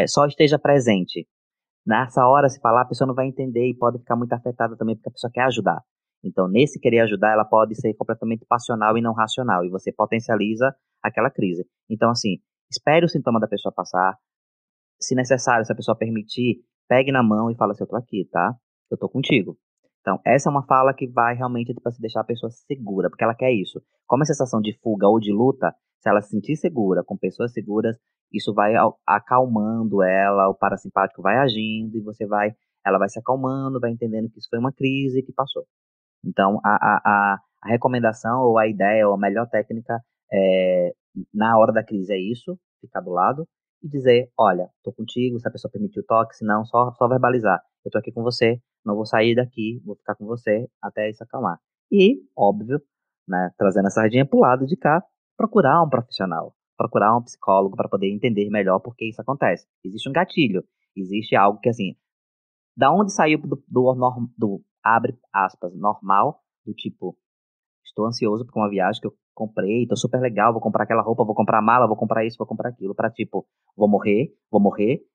só esteja presente. Nessa hora, se falar, a pessoa não vai entender e pode ficar muito afetada também, porque a pessoa quer ajudar. Então, nesse querer ajudar, ela pode ser completamente passional e não racional, e você potencializa aquela crise. Então, assim, espere o sintoma da pessoa passar. Se necessário, se a pessoa permitir, pegue na mão e fala assim, eu tô aqui, tá? Eu tô contigo. Então, essa é uma fala que vai realmente tipo, se deixar a pessoa segura, porque ela quer isso. Como a sensação de fuga ou de luta, se ela se sentir segura, com pessoas seguras, isso vai acalmando ela, o parasimpático vai agindo e ela vai se acalmando, vai entendendo que isso foi uma crise que passou. Então, a recomendação ou a ideia ou a melhor técnica na hora da crise é isso, ficar do lado e dizer, olha, tô contigo, se a pessoa permitir o toque, se não, só verbalizar. Eu tô aqui com você, não vou sair daqui, vou ficar com você até isso acalmar. E, óbvio, né, trazendo a sardinha pro lado de cá, procurar um profissional, procurar um psicólogo para poder entender melhor por que isso acontece. Existe um gatilho, existe algo que, assim, da onde saiu do abre aspas, normal, do tipo, estou ansioso por uma viagem que eu comprei, tô super legal, vou comprar aquela roupa, vou comprar mala, vou comprar isso, vou comprar aquilo, pra tipo, vou morrer,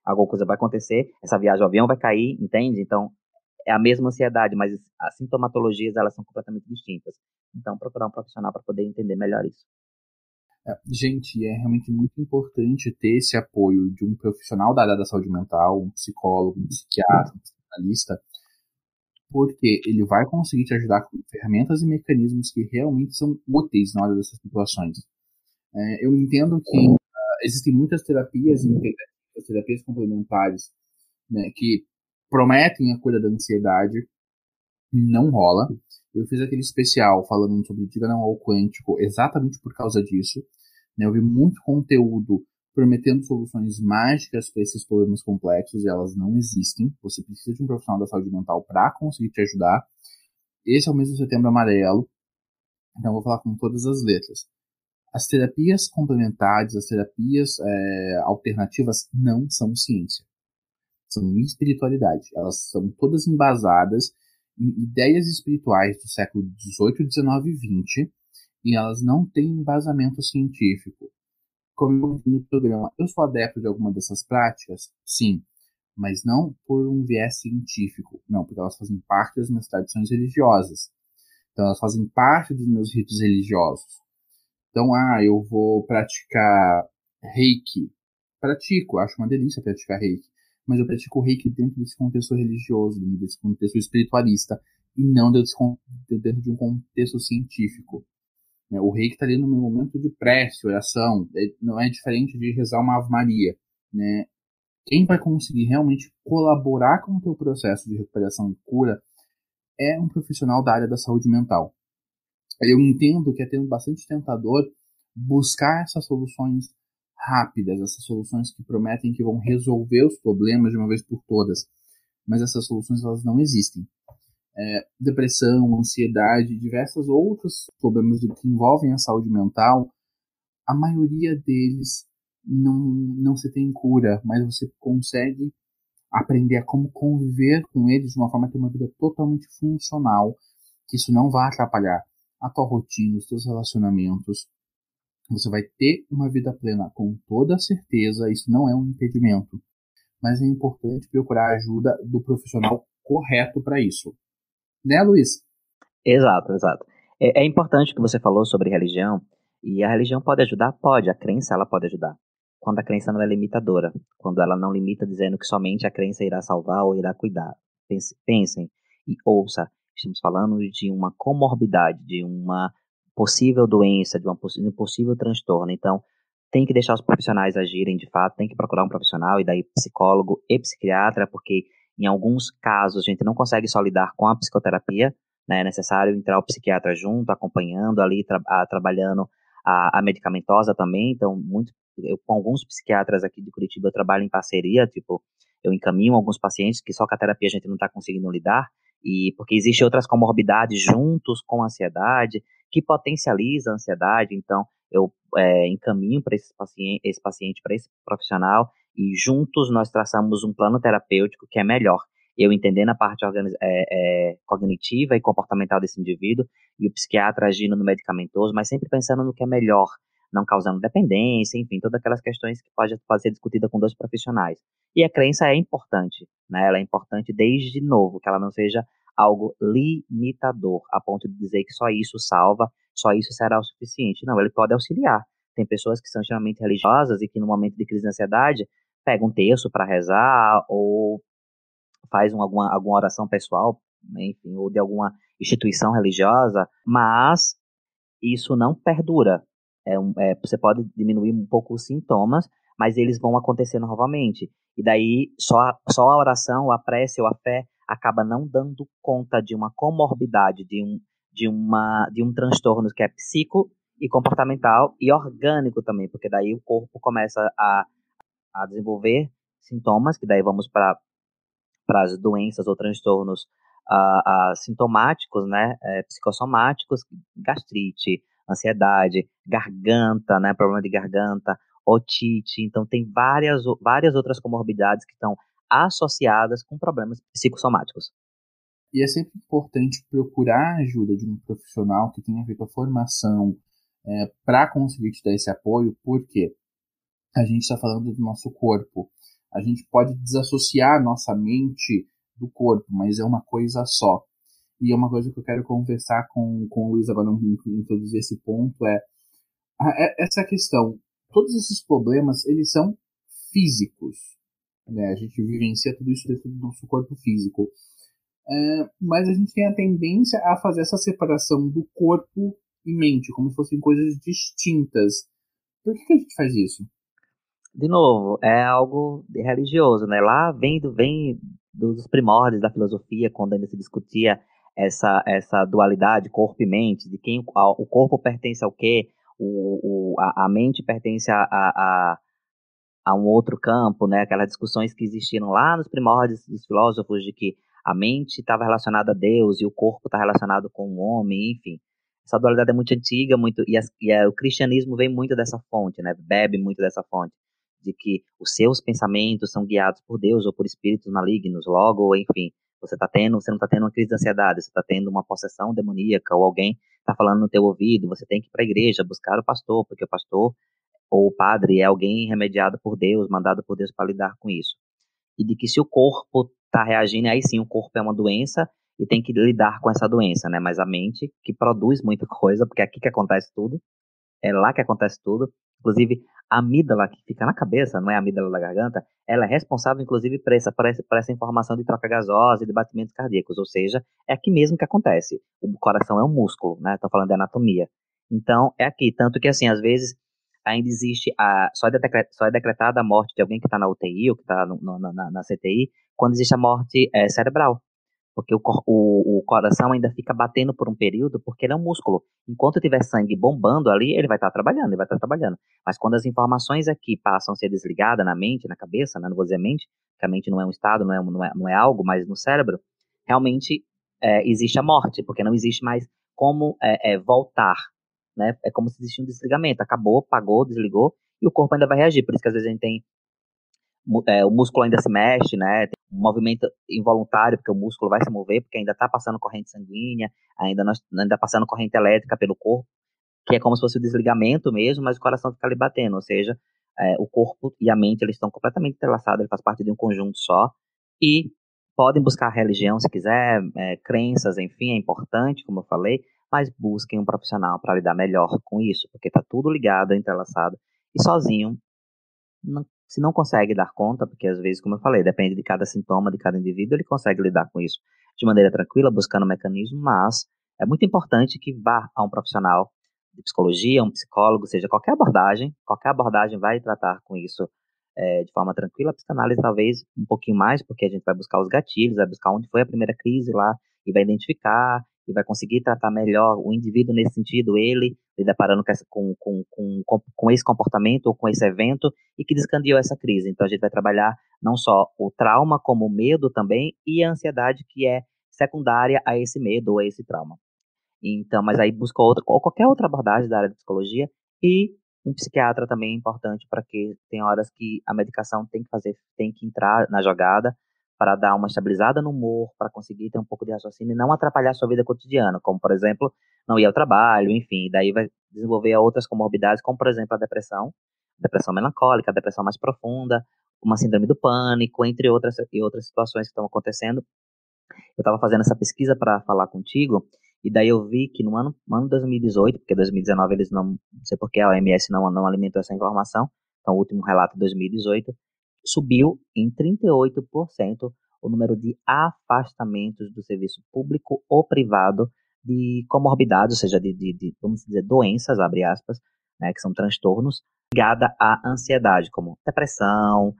alguma coisa vai acontecer, essa viagem, o avião vai cair, entende? Então, é a mesma ansiedade, mas as sintomatologias, elas são completamente distintas. Então, procurar um profissional para poder entender melhor isso. Gente, é realmente muito importante ter esse apoio de um profissional da área da saúde mental, um psicólogo, um psiquiatra, um psicanalista, porque ele vai conseguir te ajudar com ferramentas e mecanismos que realmente são úteis na hora dessas situações. Eu entendo que existem muitas terapias integrativas, terapias complementares, né, que prometem a cura da ansiedade, não rola. Eu fiz aquele especial falando sobre Diga Não ao Quântico exatamente por causa disso. Né? Eu vi muito conteúdo prometendo soluções mágicas para esses problemas complexos e elas não existem. Você precisa de um profissional da saúde mental para conseguir te ajudar. Esse é o mês do Setembro Amarelo, então eu vou falar com todas as letras. As terapias complementares, as terapias alternativas não são ciência. São espiritualidade. Elas são todas embasadas em ideias espirituais do século XVIII, XIX e XX, e elas não têm embasamento científico. Como eu disse no programa, eu sou adepto de alguma dessas práticas? Sim, mas não por um viés científico, não, porque elas fazem parte das minhas tradições religiosas. Então elas fazem parte dos meus ritos religiosos. Então, eu vou praticar Reiki. Pratico, acho uma delícia praticar Reiki. Mas eu pratico Reiki dentro desse contexto religioso, dentro desse contexto espiritualista, e não dentro de um contexto científico. O Reiki está ali no meu momento de prece, oração. Não é diferente de rezar uma Ave Maria. Né? Quem vai conseguir realmente colaborar com o teu processo de recuperação e cura é um profissional da área da saúde mental. Eu entendo que é bastante tentador buscar essas soluções rápidas, essas soluções que prometem que vão resolver os problemas de uma vez por todas. Mas essas soluções elas não existem. Depressão, ansiedade, diversos outros problemas que envolvem a saúde mental, a maioria deles não se tem cura, mas você consegue aprender a como conviver com eles de uma forma que ter uma vida totalmente funcional, que isso não vai atrapalhar a tua rotina, os teus relacionamentos. Você vai ter uma vida plena com toda certeza, isso não é um impedimento. Mas é importante procurar a ajuda do profissional correto para isso. Né, Luiz? Exato, exato. É importante o que você falou sobre religião, e a religião pode ajudar? Pode, a crença ela pode ajudar. Quando a crença não é limitadora, quando ela não limita dizendo que somente a crença irá salvar ou irá cuidar. Pensem e ouça, estamos falando de uma comorbidade, de uma possível doença, de um possível transtorno. Então, tem que deixar os profissionais agirem de fato, tem que procurar um profissional, e daí psicólogo e psiquiatra, porque em alguns casos a gente não consegue só lidar com a psicoterapia, né? É necessário entrar o psiquiatra junto, acompanhando ali, trabalhando a medicamentosa também. Então, eu com alguns psiquiatras aqui de Curitiba eu trabalho em parceria, tipo, eu encaminho alguns pacientes que só com a terapia a gente não está conseguindo lidar, e porque existem outras comorbidades juntos com a ansiedade, que potencializa a ansiedade. Então, eu encaminho para esse paciente para esse profissional, e juntos nós traçamos um plano terapêutico que é melhor. Eu entendendo a parte cognitiva e comportamental desse indivíduo, e o psiquiatra agindo no medicamentoso, mas sempre pensando no que é melhor, não causando dependência, enfim, todas aquelas questões que pode ser discutida com dois profissionais. E a crença é importante, né? Ela é importante desde novo, que ela não seja algo limitador, a ponto de dizer que só isso salva, só isso será o suficiente. Não, ele pode auxiliar. Tem pessoas que são extremamente religiosas e que no momento de crise de ansiedade pegam um terço para rezar, ou faz alguma oração pessoal, enfim, ou de alguma instituição religiosa, mas isso não perdura. Você pode diminuir um pouco os sintomas, mas eles vão acontecer novamente. E daí, só a oração, a prece ou a fé acaba não dando conta de uma comorbidade, de um transtorno que é psico e comportamental e orgânico também, porque daí o corpo começa a desenvolver sintomas, que daí vamos para as doenças ou transtornos sintomáticos, né, psicossomáticos, gastrite, ansiedade, garganta, né, problema de garganta, otite. Então tem várias outras comorbidades que estão associadas com problemas psicossomáticos. E é sempre importante procurar a ajuda de um profissional que tenha feito a formação para conseguir te dar esse apoio, porque a gente está falando do nosso corpo. A gente pode desassociar a nossa mente do corpo, mas é uma coisa só. E é uma coisa que eu quero conversar com o Luiz agora, introduzir esse ponto, Essa questão, todos esses problemas, eles são físicos, né? A gente vivencia tudo isso dentro do nosso corpo físico. Mas a gente tem a tendência a fazer essa separação do corpo e mente, como se fossem coisas distintas. Por que a gente faz isso? De novo, é algo religioso, né? Lá vem dos primórdios da filosofia, quando ainda se discutia essa dualidade corpo e mente, de quem o corpo pertence ao quê, a mente pertence a um outro campo, né? Aquelas discussões que existiram lá nos primórdios dos filósofos de que a mente estava relacionada a Deus e o corpo está relacionado com o homem, enfim. Essa dualidade é muito antiga, o cristianismo vem muito dessa fonte, né? Bebe muito dessa fonte, de que os seus pensamentos são guiados por Deus ou por espíritos malignos, logo, enfim, você não está tendo uma crise de ansiedade, você está tendo uma possessão demoníaca ou alguém está falando no teu ouvido, você tem que ir para a igreja buscar o pastor, porque o pastor ou o padre é alguém remediado por Deus, mandado por Deus para lidar com isso. E de que se o corpo está reagindo, aí sim o corpo é uma doença e tem que lidar com essa doença, né? Mas a mente, que produz muita coisa, porque é aqui que acontece tudo, é lá que acontece tudo. Inclusive, a amígdala que fica na cabeça, não é a amígdala da garganta, ela é responsável, inclusive, por essa informação de troca gasosa e de batimentos cardíacos. Ou seja, é aqui mesmo que acontece. O coração é um músculo, né? Estou falando de anatomia. Então, é aqui. Tanto que, assim, às vezes, ainda existe só é decretada a morte de alguém que está na UTI ou que está na CTI quando existe a morte cerebral. Porque o coração ainda fica batendo por um período, porque ele é um músculo. Enquanto tiver sangue bombando ali, ele vai estar trabalhando, ele vai estar trabalhando. Mas quando as informações aqui passam a ser desligadas na mente, na cabeça, né? Não vou dizer mente, porque a mente não é um estado, não é algo, mas no cérebro, realmente existe a morte, porque não existe mais como voltar. Né? É como se existisse um desligamento. Acabou, pagou, desligou, e o corpo ainda vai reagir. Por isso que às vezes a gente tem o músculo ainda se mexe, né? Tem um movimento involuntário, porque o músculo vai se mover, porque ainda está passando corrente sanguínea, ainda passando corrente elétrica pelo corpo, que é como se fosse o desligamento mesmo, mas o coração fica ali batendo, ou seja, o corpo e a mente eles estão completamente entrelaçados, ele faz parte de um conjunto só, e podem buscar religião se quiser, crenças, enfim, é importante, como eu falei, mas busquem um profissional para lidar melhor com isso, porque está tudo ligado, entrelaçado, e sozinho se não consegue dar conta, porque às vezes, como eu falei, depende de cada sintoma, de cada indivíduo, ele consegue lidar com isso de maneira tranquila, buscando um mecanismo, mas é muito importante que vá a um profissional de psicologia, um psicólogo, seja qualquer abordagem vai tratar com isso de forma tranquila. A psicanálise talvez um pouquinho mais, porque a gente vai buscar os gatilhos, vai buscar onde foi a primeira crise lá, e vai identificar, e vai conseguir tratar melhor o indivíduo nesse sentido, ele se deparando com esse comportamento ou com esse evento, e que descandeou essa crise. Então a gente vai trabalhar não só o trauma, como o medo também, e a ansiedade que é secundária a esse medo ou a esse trauma. Então, mas aí busca ou qualquer outra abordagem da área de psicologia, e um psiquiatra também é importante, para que tem horas que a medicação tem que entrar na jogada para dar uma estabilizada no humor, para conseguir ter um pouco de raciocínio e não atrapalhar a sua vida cotidiana, como por exemplo, não ir ao trabalho, enfim, daí vai desenvolver outras comorbidades, como por exemplo a depressão melancólica, a depressão mais profunda, uma síndrome do pânico, entre outras situações que estão acontecendo. Eu estava fazendo essa pesquisa para falar contigo, e daí eu vi que no ano 2018, porque 2019 eles não sei por que a OMS não alimentou essa informação, então o último relato de 2018, subiu em 38% o número de afastamentos do serviço público ou privado de comorbidades, ou seja, vamos dizer, doenças, abre aspas, né, que são transtornos, ligada à ansiedade, como depressão,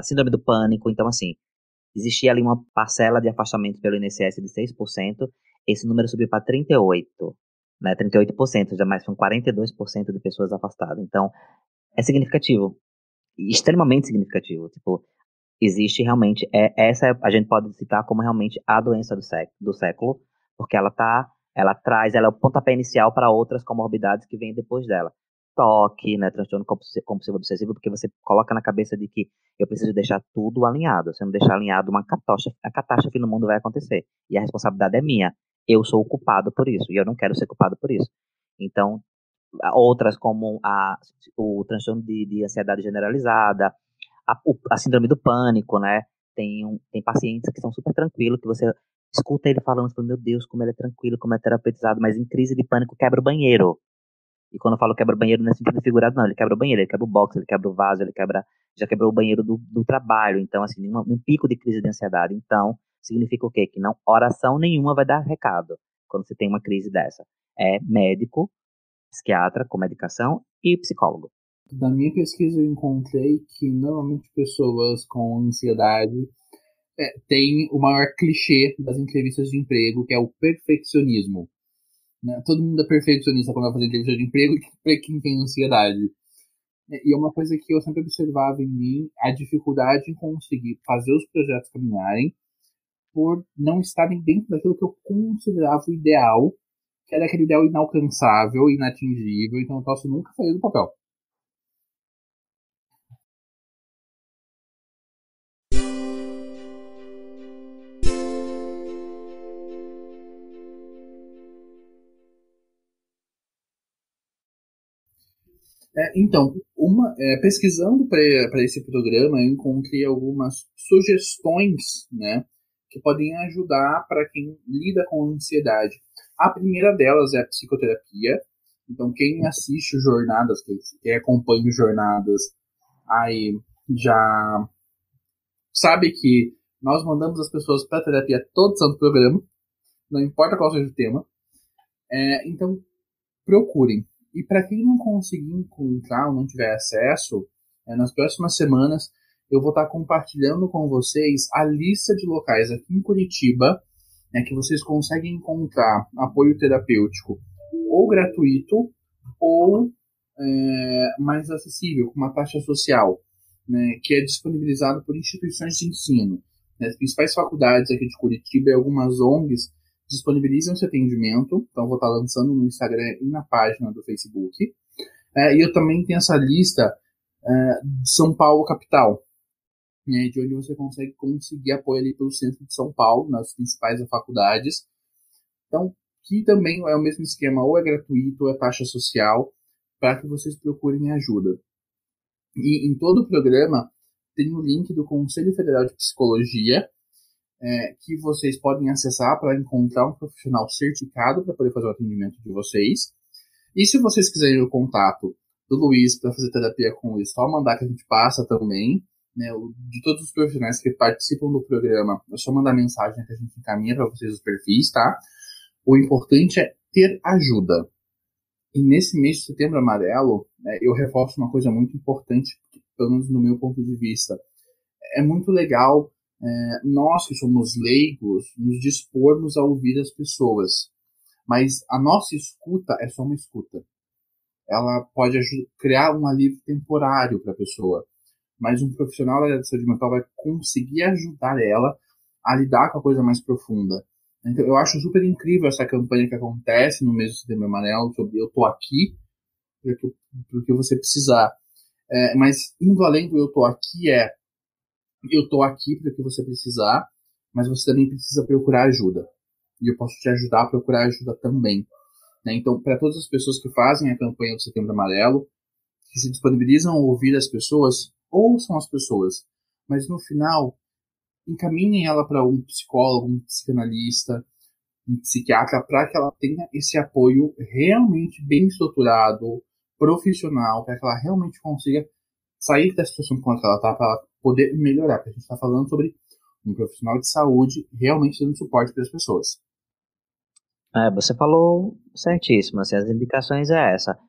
síndrome do pânico. Então, assim, existia ali uma parcela de afastamento pelo INSS de 6%, esse número subiu para 38%, né, 38%, já mais são 42% de pessoas afastadas. Então, é significativo, extremamente significativo. Tipo, existe realmente, a gente pode citar como realmente a doença do século, porque ela é o pontapé inicial para outras comorbidades que vêm depois dela. Toque, né, transtorno compulsivo obsessivo, porque você coloca na cabeça de que eu preciso deixar tudo alinhado. Se eu não deixar alinhado, a catástrofe no mundo vai acontecer. E a responsabilidade é minha. Eu sou o culpado por isso, e eu não quero ser culpado por isso. Então, outras como o transtorno de ansiedade generalizada, a síndrome do pânico, né? Tem pacientes que são super tranquilos, que você escuta ele falando, meu Deus, como ele é tranquilo, como é terapeutizado, mas em crise de pânico quebra o banheiro. E quando eu falo quebra o banheiro, não é sentido figurado, não. Ele quebra o banheiro, ele quebra o box, ele quebra o vaso, já quebrou o banheiro do trabalho. Então, assim, num pico de crise de ansiedade. Então, significa o quê? Que não, oração nenhuma vai dar recado quando você tem uma crise dessa. É médico, psiquiatra com medicação e psicólogo. Na minha pesquisa eu encontrei que normalmente pessoas com ansiedade têm o maior clichê das entrevistas de emprego, que é o perfeccionismo. Né? Todo mundo é perfeccionista quando vai fazer entrevista de emprego para quem tem ansiedade. E é uma coisa que eu sempre observava em mim, a dificuldade em conseguir fazer os projetos caminharem por não estarem dentro daquilo que eu considerava o ideal, que era aquele ideal inalcançável, inatingível, então eu posso nunca sair do papel. Então, pesquisando para esse programa, eu encontrei algumas sugestões, né, que podem ajudar para quem lida com ansiedade. A primeira delas é a psicoterapia. Então, quem assiste jornadas, quem acompanha jornadas, aí já sabe que nós mandamos as pessoas para terapia todo santo programa, não importa qual seja o tema. Então, procurem. E para quem não conseguir encontrar ou não tiver acesso, nas próximas semanas eu vou estar compartilhando com vocês a lista de locais aqui em Curitiba, que vocês conseguem encontrar apoio terapêutico ou gratuito ou mais acessível, com uma taxa social, né, que é disponibilizado por instituições de ensino. As principais faculdades aqui de Curitiba e algumas ONGs disponibilizam esse atendimento, então vou estar lançando no Instagram e na página do Facebook. E eu também tenho essa lista de São Paulo capital, né, de onde você conseguir apoio ali pelo centro de São Paulo, nas principais faculdades. Então, que também é o mesmo esquema, ou é gratuito ou é taxa social, para que vocês procurem ajuda. E em todo o programa tem o link do Conselho Federal de Psicologia, que vocês podem acessar para encontrar um profissional certificado para poder fazer o atendimento de vocês. E se vocês quiserem o contato do Luiz para fazer terapia com o Luiz, só mandar que a gente passa também. Né, de todos os profissionais que participam do programa, é só mandar mensagem que a gente encaminha para vocês os perfis, tá? O importante é ter ajuda. E nesse mês de Setembro Amarelo, eu reforço uma coisa muito importante, pelo menos no meu ponto de vista. É muito legal nós que somos leigos nos dispormos a ouvir as pessoas. Mas a nossa escuta é só uma escuta. Ela pode criar um alívio temporário para a pessoa. Mas um profissional da área de saúde mental vai conseguir ajudar ela a lidar com a coisa mais profunda. Então, eu acho super incrível essa campanha que acontece no mês de Setembro Amarelo, sobre eu tô aqui porque você precisar. Mas indo além do eu tô aqui, eu tô aqui porque você precisar, mas você também precisa procurar ajuda. E eu posso te ajudar a procurar ajuda também. Né? Então, para todas as pessoas que fazem a campanha do Setembro Amarelo, que se disponibilizam a ouvir as pessoas, ouçam as pessoas, mas no final encaminhem ela para um psicólogo, um psicanalista, um psiquiatra, para que ela tenha esse apoio realmente bem estruturado, profissional, para que ela realmente consiga sair da situação com que ela está, para ela poder melhorar, porque a gente está falando sobre um profissional de saúde realmente dando suporte para as pessoas. Você falou certíssimo, assim, as indicações é essa,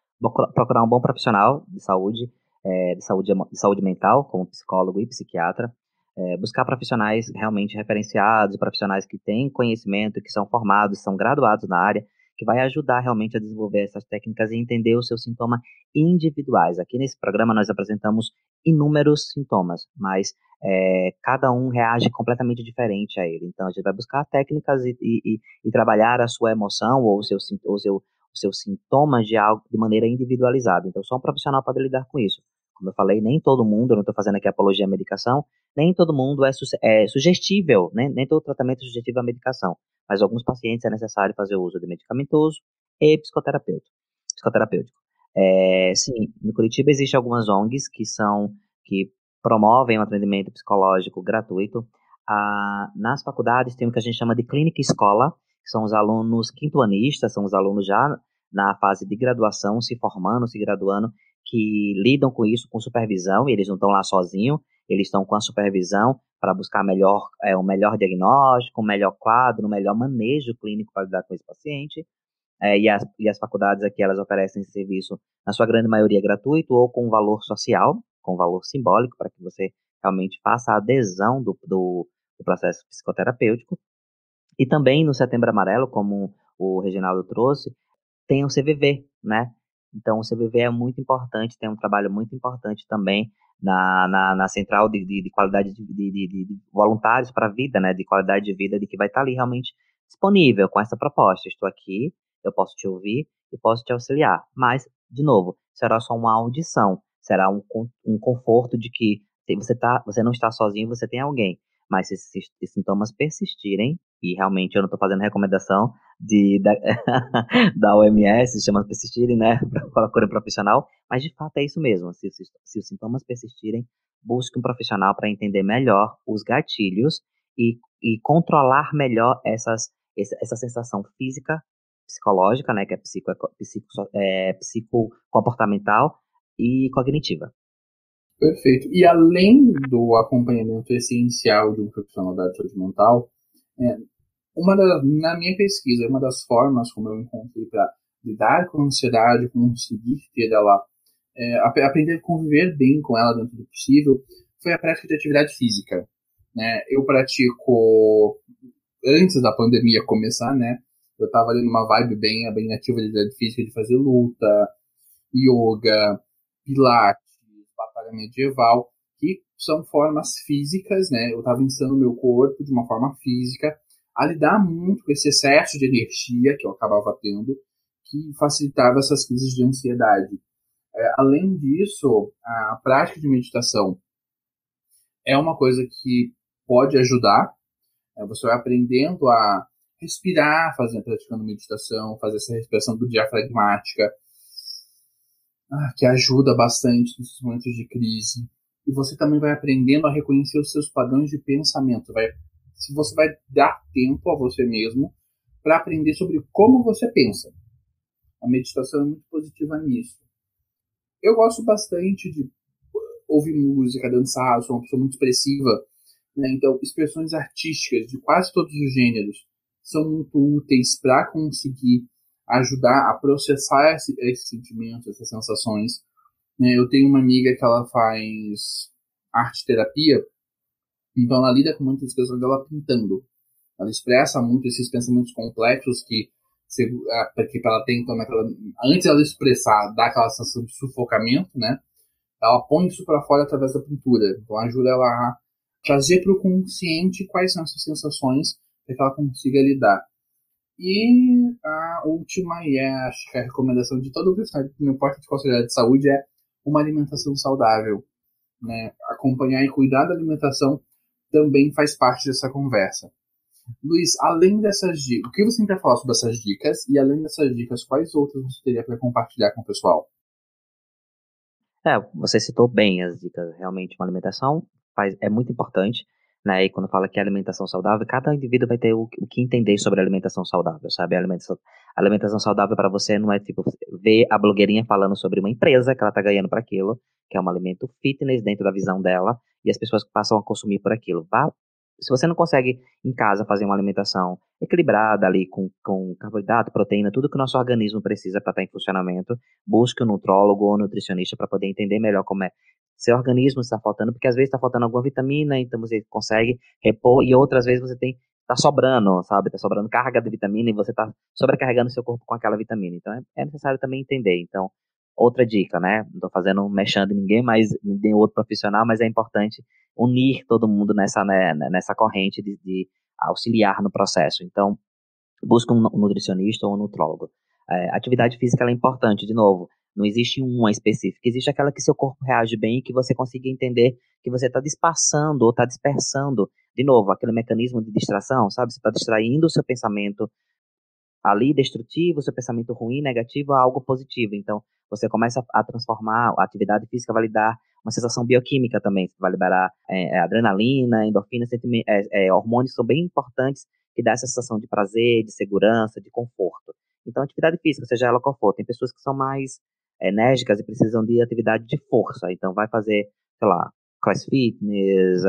procurar um bom profissional de saúde mental, como psicólogo e psiquiatra, buscar profissionais realmente referenciados, profissionais que têm conhecimento, que são formados, são graduados na área, que vai ajudar realmente a desenvolver essas técnicas e entender os seus sintomas individuais. Aqui nesse programa nós apresentamos inúmeros sintomas, mas cada um reage completamente diferente a ele. Então a gente vai buscar técnicas e trabalhar a sua emoção ou os seus sintomas de algo de maneira individualizada. Então só um profissional pode lidar com isso. Como eu falei, nem todo mundo, eu não estou fazendo aqui apologia à medicação, nem todo mundo é sugestível, né? Nem todo tratamento é sugestivo à medicação, mas alguns pacientes é necessário fazer uso de medicamentoso e psicoterapêutico. Sim, no Curitiba existem algumas ONGs que promovem um atendimento psicológico gratuito. Nas faculdades tem o que a gente chama de clínica escola, que são os alunos quintoanistas, são os alunos já na fase de graduação, se formando, se graduando, que lidam com isso com supervisão, e eles não estão lá sozinhos, eles estão com a supervisão para buscar um melhor diagnóstico, um melhor quadro, um melhor manejo clínico para lidar com esse paciente. E as faculdades aqui, elas oferecem esse serviço, na sua grande maioria, gratuito ou com valor social, com valor simbólico, para que você realmente faça a adesão do processo psicoterapêutico. E também no Setembro Amarelo, como o Reginaldo trouxe, tem o CVV, né? Então, o CVV é muito importante, tem um trabalho muito importante também na central de qualidade de voluntários para a vida, né? De qualidade de vida, de que vai estar ali realmente disponível com essa proposta. Estou aqui, eu posso te ouvir e posso te auxiliar. Mas, de novo, será só uma audição, será um conforto de que você não está sozinho, você tem alguém. Mas se esses sintomas persistirem, e realmente eu não estou fazendo recomendação da OMS, chama persistirem, né, procura um profissional, mas de fato é isso mesmo, se os sintomas persistirem, busque um profissional para entender melhor os gatilhos e controlar melhor essa sensação física, psicológica, né, que é psicocomportamental e cognitiva. Perfeito. E além do acompanhamento essencial de um profissional da saúde mental, na minha pesquisa, uma das formas como eu encontrei para lidar com a ansiedade, conseguir ter ela, aprender a conviver bem com ela dentro do possível, foi a prática de atividade física. Né? Eu pratico, antes da pandemia começar, né? Eu estava ali numa vibe bem ativa de atividade física, de fazer luta, yoga, pilates, batalha medieval, que são formas físicas, né? Eu estava ensinando o meu corpo de uma forma física a lidar muito com esse excesso de energia que eu acabava tendo, que facilitava essas crises de ansiedade. Além disso, a prática de meditação é uma coisa que pode ajudar. Você vai aprendendo a respirar, praticando meditação, fazer essa respiração diafragmática, que ajuda bastante nesses momentos de crise. E você também vai aprendendo a reconhecer os seus padrões de pensamento. Se você vai dar tempo a você mesmo para aprender sobre como você pensa. A meditação é muito positiva nisso. Eu gosto bastante de ouvir música, dançar, sou uma pessoa muito expressiva, né? Então, expressões artísticas de quase todos os gêneros são muito úteis para conseguir ajudar a processar esses sentimentos, essas sensações. Eu tenho uma amiga que ela faz arte-terapia, então ela lida com muitas questões dela pintando. Ela expressa muito esses pensamentos complexos que ela tem, então, antes dela expressar, dá aquela sensação de sufocamento, né? Ela põe isso para fora através da pintura. Então ajuda ela a trazer para o consciente quais são essas sensações para que ela consiga lidar. E a última, acho que a recomendação de todo o profissional, não importa de qual seja de saúde, é uma alimentação saudável. Né? Acompanhar e cuidar da alimentação também faz parte dessa conversa. Luiz, além dessas dicas, o que você tem para falar sobre essas dicas? E além dessas dicas, quais outras você teria para compartilhar com o pessoal? Você citou bem as dicas. Realmente, uma alimentação é muito importante, né? E quando fala que é alimentação saudável, cada indivíduo vai ter o que entender sobre a alimentação saudável, sabe? A alimentação saudável para você não é tipo ver a blogueirinha falando sobre uma empresa que ela tá ganhando para aquilo, que é um alimento fitness dentro da visão dela, e as pessoas passam a consumir por aquilo. Se você não consegue em casa fazer uma alimentação equilibrada ali com carboidrato, proteína, tudo que o nosso organismo precisa para estar em funcionamento, busque um nutrólogo ou nutricionista para poder entender melhor como é seu organismo está faltando, porque às vezes está faltando alguma vitamina, então você consegue repor, e outras vezes está sobrando, sabe? Está sobrando carga de vitamina e você está sobrecarregando seu corpo com aquela vitamina. Então é necessário também entender. Então, outra dica, né? Não estou fazendo mexendo em ninguém, mas nem outro profissional, mas é importante unir todo mundo nessa corrente de auxiliar no processo. Então, busca um nutricionista ou um nutrólogo. Atividade física ela é importante, de novo. Não existe uma específica, existe aquela que seu corpo reage bem e que você consiga entender que você está dispersando ou está dispersando, de novo, aquele mecanismo de distração, sabe? Você está distraindo o seu pensamento ali destrutivo, seu pensamento ruim, negativo, a algo positivo. Então, você começa a transformar, a atividade física vai lhe dar uma sensação bioquímica também, vai liberar adrenalina, endorfina, hormônios que são bem importantes, que dá essa sensação de prazer, de segurança, de conforto. Então, atividade física, seja ela qual for, tem pessoas que são mais enérgicas e precisam de atividade de força, então vai fazer, sei lá, crossfitness,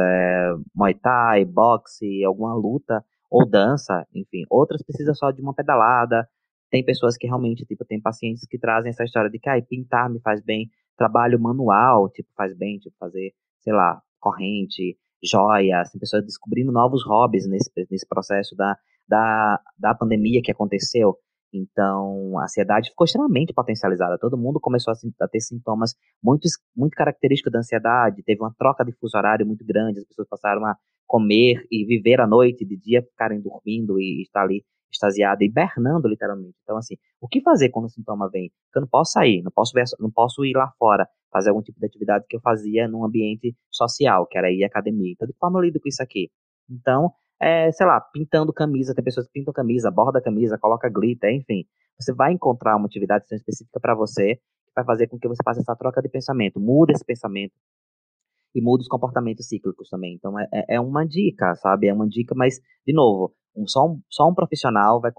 muay thai, boxe, alguma luta, ou dança, enfim. Outras precisam só de uma pedalada. Tem pessoas que realmente, tipo, tem pacientes que trazem essa história de que pintar me faz bem, trabalho manual, tipo, faz bem, tipo, fazer, sei lá, corrente, joias, tem pessoas descobrindo novos hobbies nesse processo da pandemia que aconteceu. Então, a ansiedade ficou extremamente potencializada. Todo mundo começou a ter sintomas muito característicos da ansiedade. Teve uma troca de fuso horário muito grande. As pessoas passaram a comer e viver à noite, de dia ficarem dormindo e estar ali extasiada, hibernando literalmente. Então, assim, o que fazer quando o sintoma vem? Porque eu não posso sair, não posso ir lá fora, fazer algum tipo de atividade que eu fazia num ambiente social, que era ir à academia. Então, de que forma eu lido com isso aqui? Então, sei lá, pintando camisa, tem pessoas que pintam camisa, borda a camisa, coloca glitter, enfim. Você vai encontrar uma atividade específica para você, que vai fazer com que você faça essa troca de pensamento, mude esse pensamento e mude os comportamentos cíclicos também. Então, é uma dica, sabe? É uma dica, mas, de novo, só um profissional vai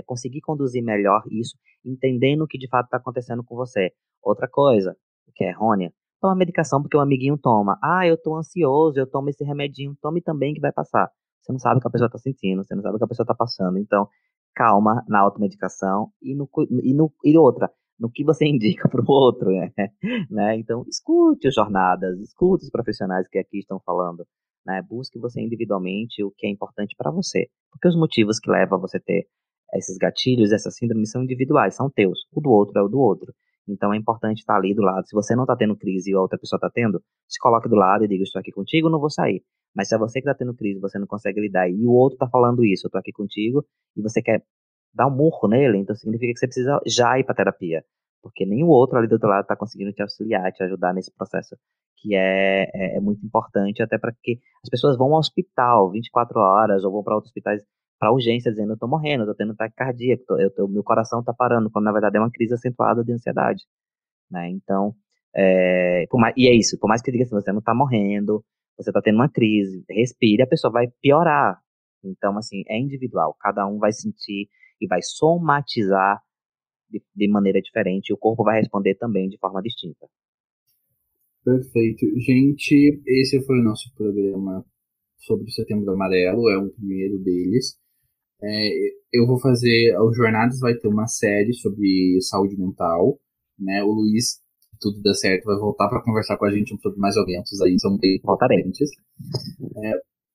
conseguir conduzir melhor isso, entendendo o que de fato está acontecendo com você. Outra coisa, que é errônea, toma medicação porque o amiguinho toma. Eu tô ansioso, eu tomo esse remedinho, tome também que vai passar. Você não sabe o que a pessoa está sentindo, você não sabe o que a pessoa está passando. Então, calma na automedicação e outra, no que você indica para o outro, né? Então, escute as jornadas, escute os profissionais que aqui estão falando, né? Busque você individualmente o que é importante para você. Porque os motivos que levam a você ter esses gatilhos, essas síndromes são individuais, são teus. O do outro é o do outro. Então é importante estar ali do lado. Se você não está tendo crise e a outra pessoa está tendo, se coloque do lado e diga, estou aqui contigo, não vou sair. Mas se é você que está tendo crise, você não consegue lidar e o outro está falando isso, eu estou aqui contigo, e você quer dar um murro nele, então significa que você precisa já ir para terapia. Porque nem o outro ali do outro lado está conseguindo te auxiliar, te ajudar nesse processo que é muito importante, até para que as pessoas vão ao hospital 24 horas ou vão para outros hospitais para urgência dizendo eu tô morrendo, eu tô tendo ataque cardíaco, meu coração tá parando, quando na verdade é uma crise acentuada de ansiedade, né? Então, e é isso, por mais que diga assim, você não tá morrendo, você tá tendo uma crise, respire, a pessoa vai piorar. Então, assim, é individual, cada um vai sentir e vai somatizar de maneira diferente, e o corpo vai responder também de forma distinta. Perfeito. Gente, esse foi o nosso programa sobre o Setembro Amarelo, é o primeiro deles. Eu vou fazer, os Jornadas vai ter uma série sobre saúde mental, né? O Luiz, se tudo der certo, vai voltar para conversar com a gente sobre mais eventos aí, são bem importantes,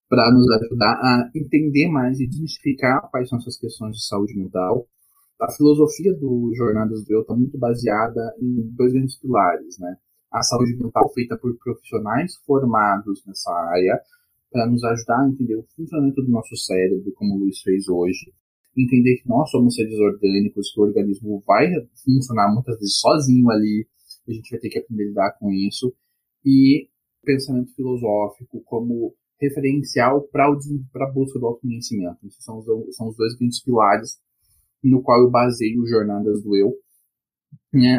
para nos ajudar a entender mais e desmistificar quais são essas questões de saúde mental. A filosofia do Jornadas do Eu está muito baseada em dois grandes pilares, né? A saúde mental feita por profissionais formados nessa área, para nos ajudar a entender o funcionamento do nosso cérebro, como o Luiz fez hoje. Entender que nós somos seres orgânicos, que o organismo vai funcionar muitas vezes sozinho ali, e a gente vai ter que aprender a lidar com isso. E pensamento filosófico como referencial para a busca do autoconhecimento. Esses são os dois grandes pilares no qual eu baseio Jornadas do Eu.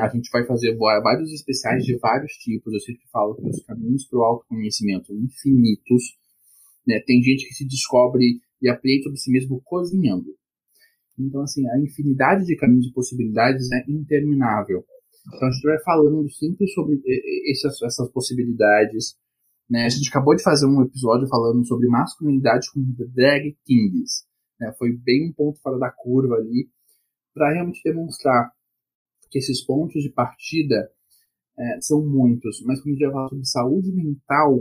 A gente vai fazer vários especiais de vários tipos. Eu sempre falo que os caminhos para o autoconhecimento são infinitos. Tem gente que se descobre e aprende sobre si mesmo cozinhando. Então, assim, a infinidade de caminhos e possibilidades é interminável. Então, a gente vai falando sempre sobre essas possibilidades. Né? A gente acabou de fazer um episódio falando sobre masculinidade com drag kings. Foi bem um ponto fora da curva ali, para realmente demonstrar que esses pontos de partida são muitos. Mas quando a gente vai falar sobre saúde mental,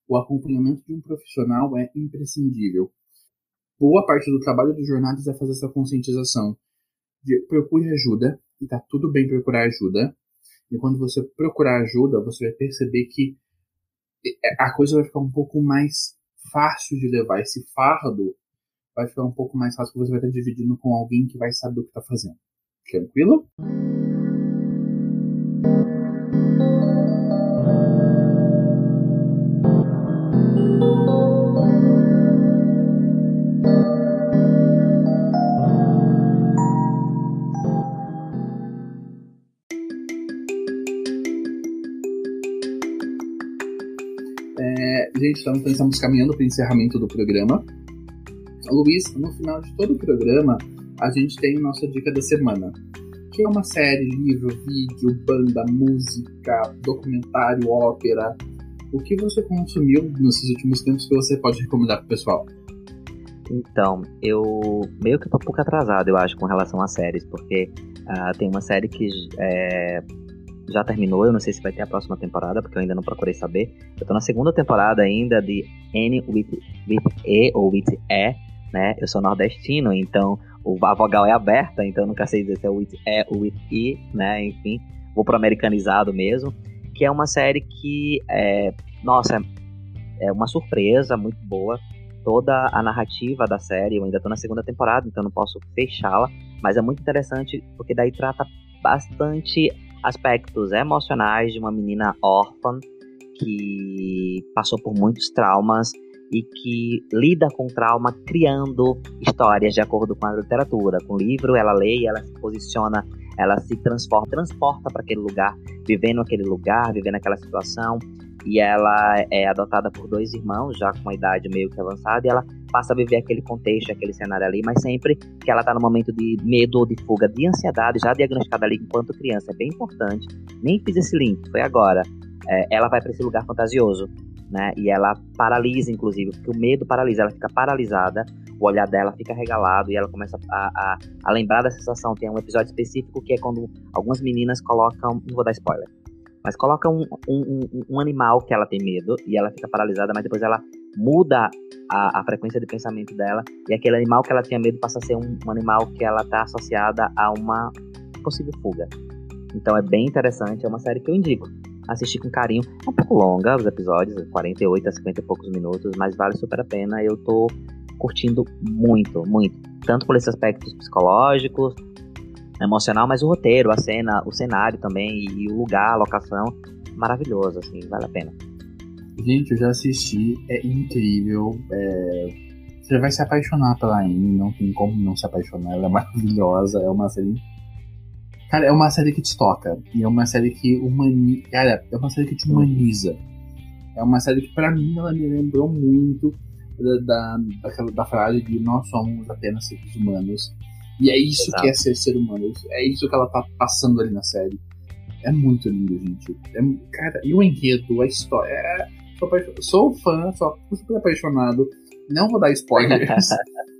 o acompanhamento de um profissional é imprescindível. Boa parte do trabalho dos Jornadas é fazer essa conscientização. Procure ajuda, e tá tudo bem procurar ajuda. E quando você procurar ajuda, você vai perceber que a coisa vai ficar um pouco mais fácil de levar. Esse fardo vai ficar um pouco mais fácil, porque você vai estar dividindo com alguém que vai saber o que está fazendo. Tranquilo? Gente, então estamos caminhando para o encerramento do programa. Luiz, no final de todo o programa, a gente tem nossa dica da semana, que é uma série, livro, vídeo, banda, música, documentário, ópera. O que você consumiu nesses últimos tempos que você pode recomendar pro pessoal? Então, eu meio que tô um pouco atrasado, eu acho, com relação a séries, porque tem uma série que já terminou, eu não sei se vai ter a próxima temporada, porque eu ainda não procurei saber. Eu tô na segunda temporada ainda de N with E ou with E, né? Eu sou nordestino, então a vogal é aberta, então eu nunca sei dizer se é with E ou with I, né? Enfim, vou pro americanizado mesmo, que é uma série que, nossa, é uma surpresa muito boa. Toda a narrativa da série, eu ainda tô na segunda temporada, então não posso fechá-la, mas é muito interessante porque daí trata bastante aspectos emocionais de uma menina órfã que passou por muitos traumas e que lida com trauma criando histórias de acordo com a literatura. Com o livro, ela lê e ela se posiciona, ela se transporta para aquele lugar, vivendo aquela situação. E ela é adotada por 2 irmãos, já com uma idade meio que avançada, e ela passa a viver aquele contexto, aquele cenário ali, mas sempre que ela está no momento de medo ou de fuga, de ansiedade, já diagnosticada ali enquanto criança, é bem importante. Nem fiz esse link, foi agora. Ela vai para esse lugar fantasioso, né? E ela paralisa, inclusive, porque o medo paralisa, ela fica paralisada, o olhar dela fica regalado e ela começa a lembrar da sensação. Tem um episódio específico que é quando algumas meninas colocam, não vou dar spoiler, mas coloca um animal que ela tem medo e ela fica paralisada, mas depois ela muda a frequência de pensamento dela e aquele animal que ela tinha medo passa a ser um animal que ela está associada a uma possível fuga. Então é bem interessante, é uma série que eu indico. Assistir com carinho, é um pouco longa os episódios, 48 a 50 e poucos minutos, mas vale super a pena. Eu tô curtindo muito, muito. Tanto por esses aspectos psicológicos, emocional, mas o roteiro, a cena, o cenário também e o lugar, a locação, maravilhoso, assim, vale a pena. Gente, eu já assisti, é incrível, você vai se apaixonar pela Anne, não tem como não se apaixonar, ela é maravilhosa, é uma série... Cara, é uma série que te toca, e é uma série que é uma série que te humaniza. É uma série que pra mim ela me lembrou muito da frase de nós somos apenas seres humanos. E é isso. Exato. Que é ser humano. É isso que ela tá passando ali na série. É muito lindo, gente. Cara, e o enredo, a história. Sou fã, sou super apaixonado. Não vou dar spoilers.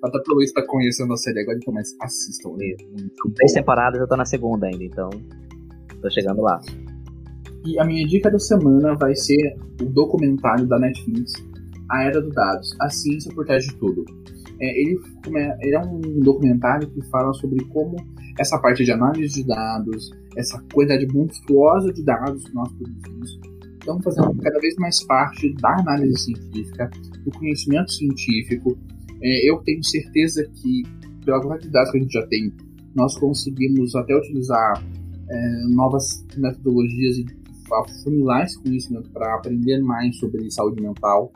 Até pelo isso tá conhecendo a série agora, então, mas assistam mesmo. 3 temporadas, eu tô na segunda ainda, então tô chegando lá. E a minha dica da semana vai ser o documentário da Netflix, A Era dos Dados, A Ciência por Trás de Tudo. Ele é um documentário que fala sobre como essa parte de análise de dados, essa quantidade monstruosa de dados que nós produzimos, estão fazendo cada vez mais parte da análise científica, do conhecimento científico. Eu tenho certeza que, pela quantidade de dados que a gente já tem, nós conseguimos até utilizar novas metodologias e afunilar esse conhecimento para aprender mais sobre saúde mental,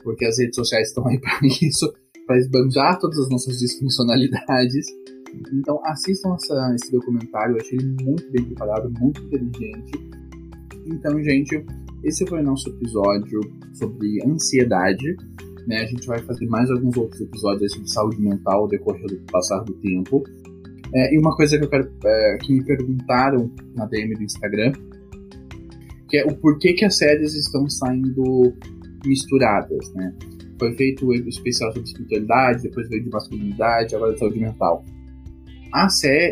porque as redes sociais estão aí para isso, para esbanjar todas as nossas disfuncionalidades. Então assistam esse documentário, eu achei ele muito bem preparado, muito inteligente. Então, gente, esse foi o nosso episódio sobre ansiedade, né? A gente vai fazer mais alguns outros episódios sobre saúde mental ao decorrer do passar do tempo. E uma coisa que eu quero que me perguntaram na DM do Instagram, que é o porquê que as séries estão saindo misturadas, né? Foi feito um especial sobre espiritualidade, depois veio de masculinidade, agora de saúde mental.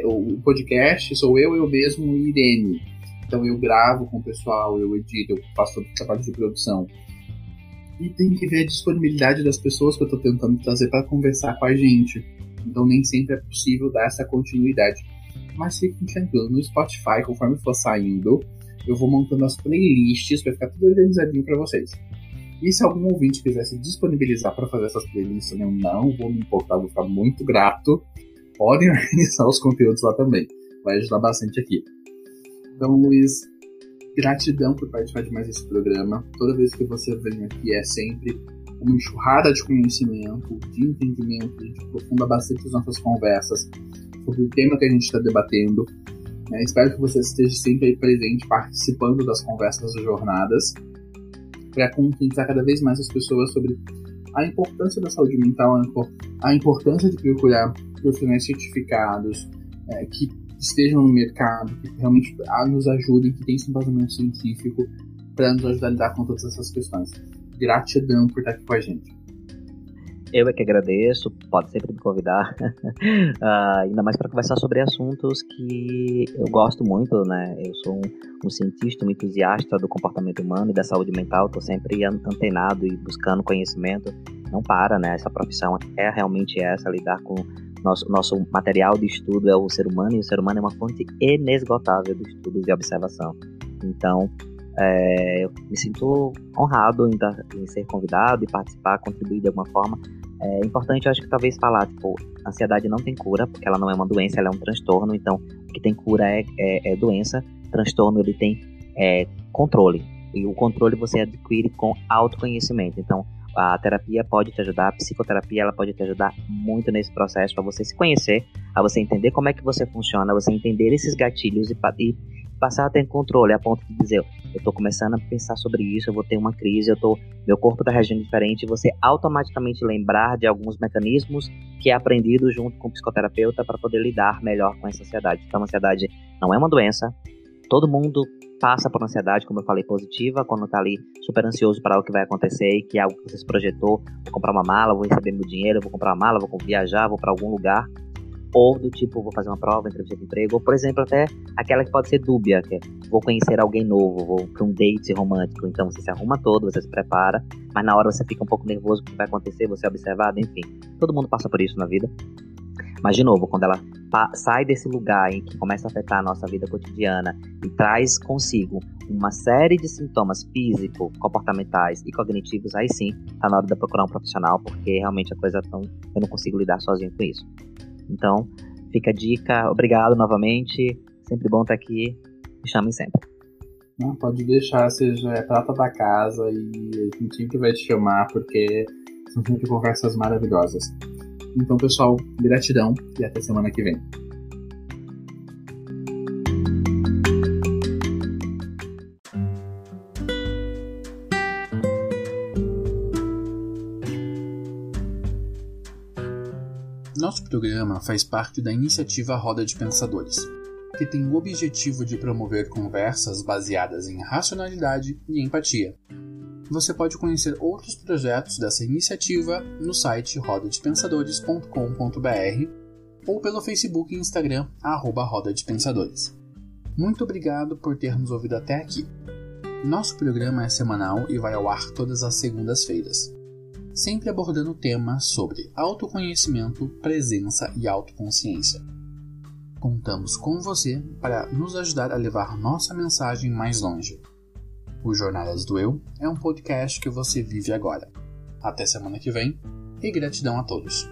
O podcast sou eu mesmo e Irene. Então eu gravo com o pessoal, eu edito, eu faço todo o trabalho de produção. E tem que ver a disponibilidade das pessoas que eu estou tentando trazer para conversar com a gente. Então nem sempre é possível dar essa continuidade. Mas fiquem tranquilos, no Spotify, conforme for saindo, eu vou montando as playlists para ficar tudo organizadinho para vocês. E se algum ouvinte quiser se disponibilizar para fazer essas playlists, eu não vou me importar, vou ficar muito grato. Podem organizar os conteúdos lá também. Vai ajudar bastante aqui. Então, Luiz, gratidão por participar de mais esse programa. Toda vez que você vem aqui é sempre uma enxurrada de conhecimento, de entendimento. A gente aprofunda bastante as nossas conversas sobre o tema que a gente está debatendo. Espero que você esteja sempre aí presente, participando das conversas das jornadas, para conscientizar cada vez mais as pessoas sobre a importância da saúde mental, a importância de procurar profissionais certificados, que estejam no mercado, que realmente nos ajudem, que tenham esse embasamento científico para nos ajudar a lidar com todas essas questões. Gratidão por estar aqui com a gente. Eu é que agradeço, pode sempre me convidar, ainda mais para conversar sobre assuntos que eu gosto muito, né? Eu sou um cientista, um entusiasta do comportamento humano e da saúde mental, estou sempre antenado e buscando conhecimento, não para, né? Essa profissão é realmente essa, lidar com nosso material de estudo é o ser humano, e o ser humano é uma fonte inesgotável de estudos e observação. Então, eu me sinto honrado em ser convidado e participar, contribuir de alguma forma. É importante, eu acho que talvez falar, ansiedade não tem cura, porque ela não é uma doença, ela é um transtorno. Então, o que tem cura é doença, transtorno ele tem controle, e o controle você adquire com autoconhecimento. Então, a terapia pode te ajudar, a psicoterapia ela pode te ajudar muito nesse processo, para você se conhecer, a você entender como é que você funciona, você entender esses gatilhos e passar a ter controle, a ponto de dizer, eu estou começando a pensar sobre isso, eu vou ter uma crise, meu corpo está reagindo diferente, e você automaticamente lembrar de alguns mecanismos que é aprendido junto com o psicoterapeuta para poder lidar melhor com essa ansiedade. Então, a ansiedade não é uma doença, todo mundo passa por ansiedade, como eu falei, positiva, quando está ali super ansioso para o que vai acontecer e que é algo que você se projetou, vou comprar uma mala, vou receber meu dinheiro, vou comprar uma mala, vou viajar, vou para algum lugar, ou do tipo, vou fazer uma prova, entrevista de emprego, ou por exemplo, até aquela que pode ser dúbia, que é, vou conhecer alguém novo, vou para um date romântico. Então você se arruma todo, você se prepara, mas na hora você fica um pouco nervoso com o que vai acontecer, você é observado, enfim, todo mundo passa por isso na vida. Mas de novo, quando ela sai desse lugar em que começa a afetar a nossa vida cotidiana e traz consigo uma série de sintomas físicos, comportamentais e cognitivos, aí sim, tá na hora de procurar um profissional, porque realmente a coisa eu não consigo lidar sozinho com isso. Então, fica a dica, obrigado novamente, sempre bom estar aqui, me chamem sempre. Não, pode deixar, você já é prata da casa e a gente sempre vai te chamar, porque são sempre conversas maravilhosas. Então, pessoal, gratidão e até semana que vem. Nosso programa faz parte da iniciativa Roda de Pensadores, que tem o objetivo de promover conversas baseadas em racionalidade e empatia. Você pode conhecer outros projetos dessa iniciativa no site rodadepensadores.com.br ou pelo Facebook e Instagram, @Roda de Pensadores. Muito obrigado por ter nos ouvido até aqui. Nosso programa é semanal e vai ao ar todas as segundas-feiras, sempre abordando temas sobre autoconhecimento, presença e autoconsciência. Contamos com você para nos ajudar a levar nossa mensagem mais longe. O Jornadas do Eu é um podcast que você vive agora. Até semana que vem e gratidão a todos.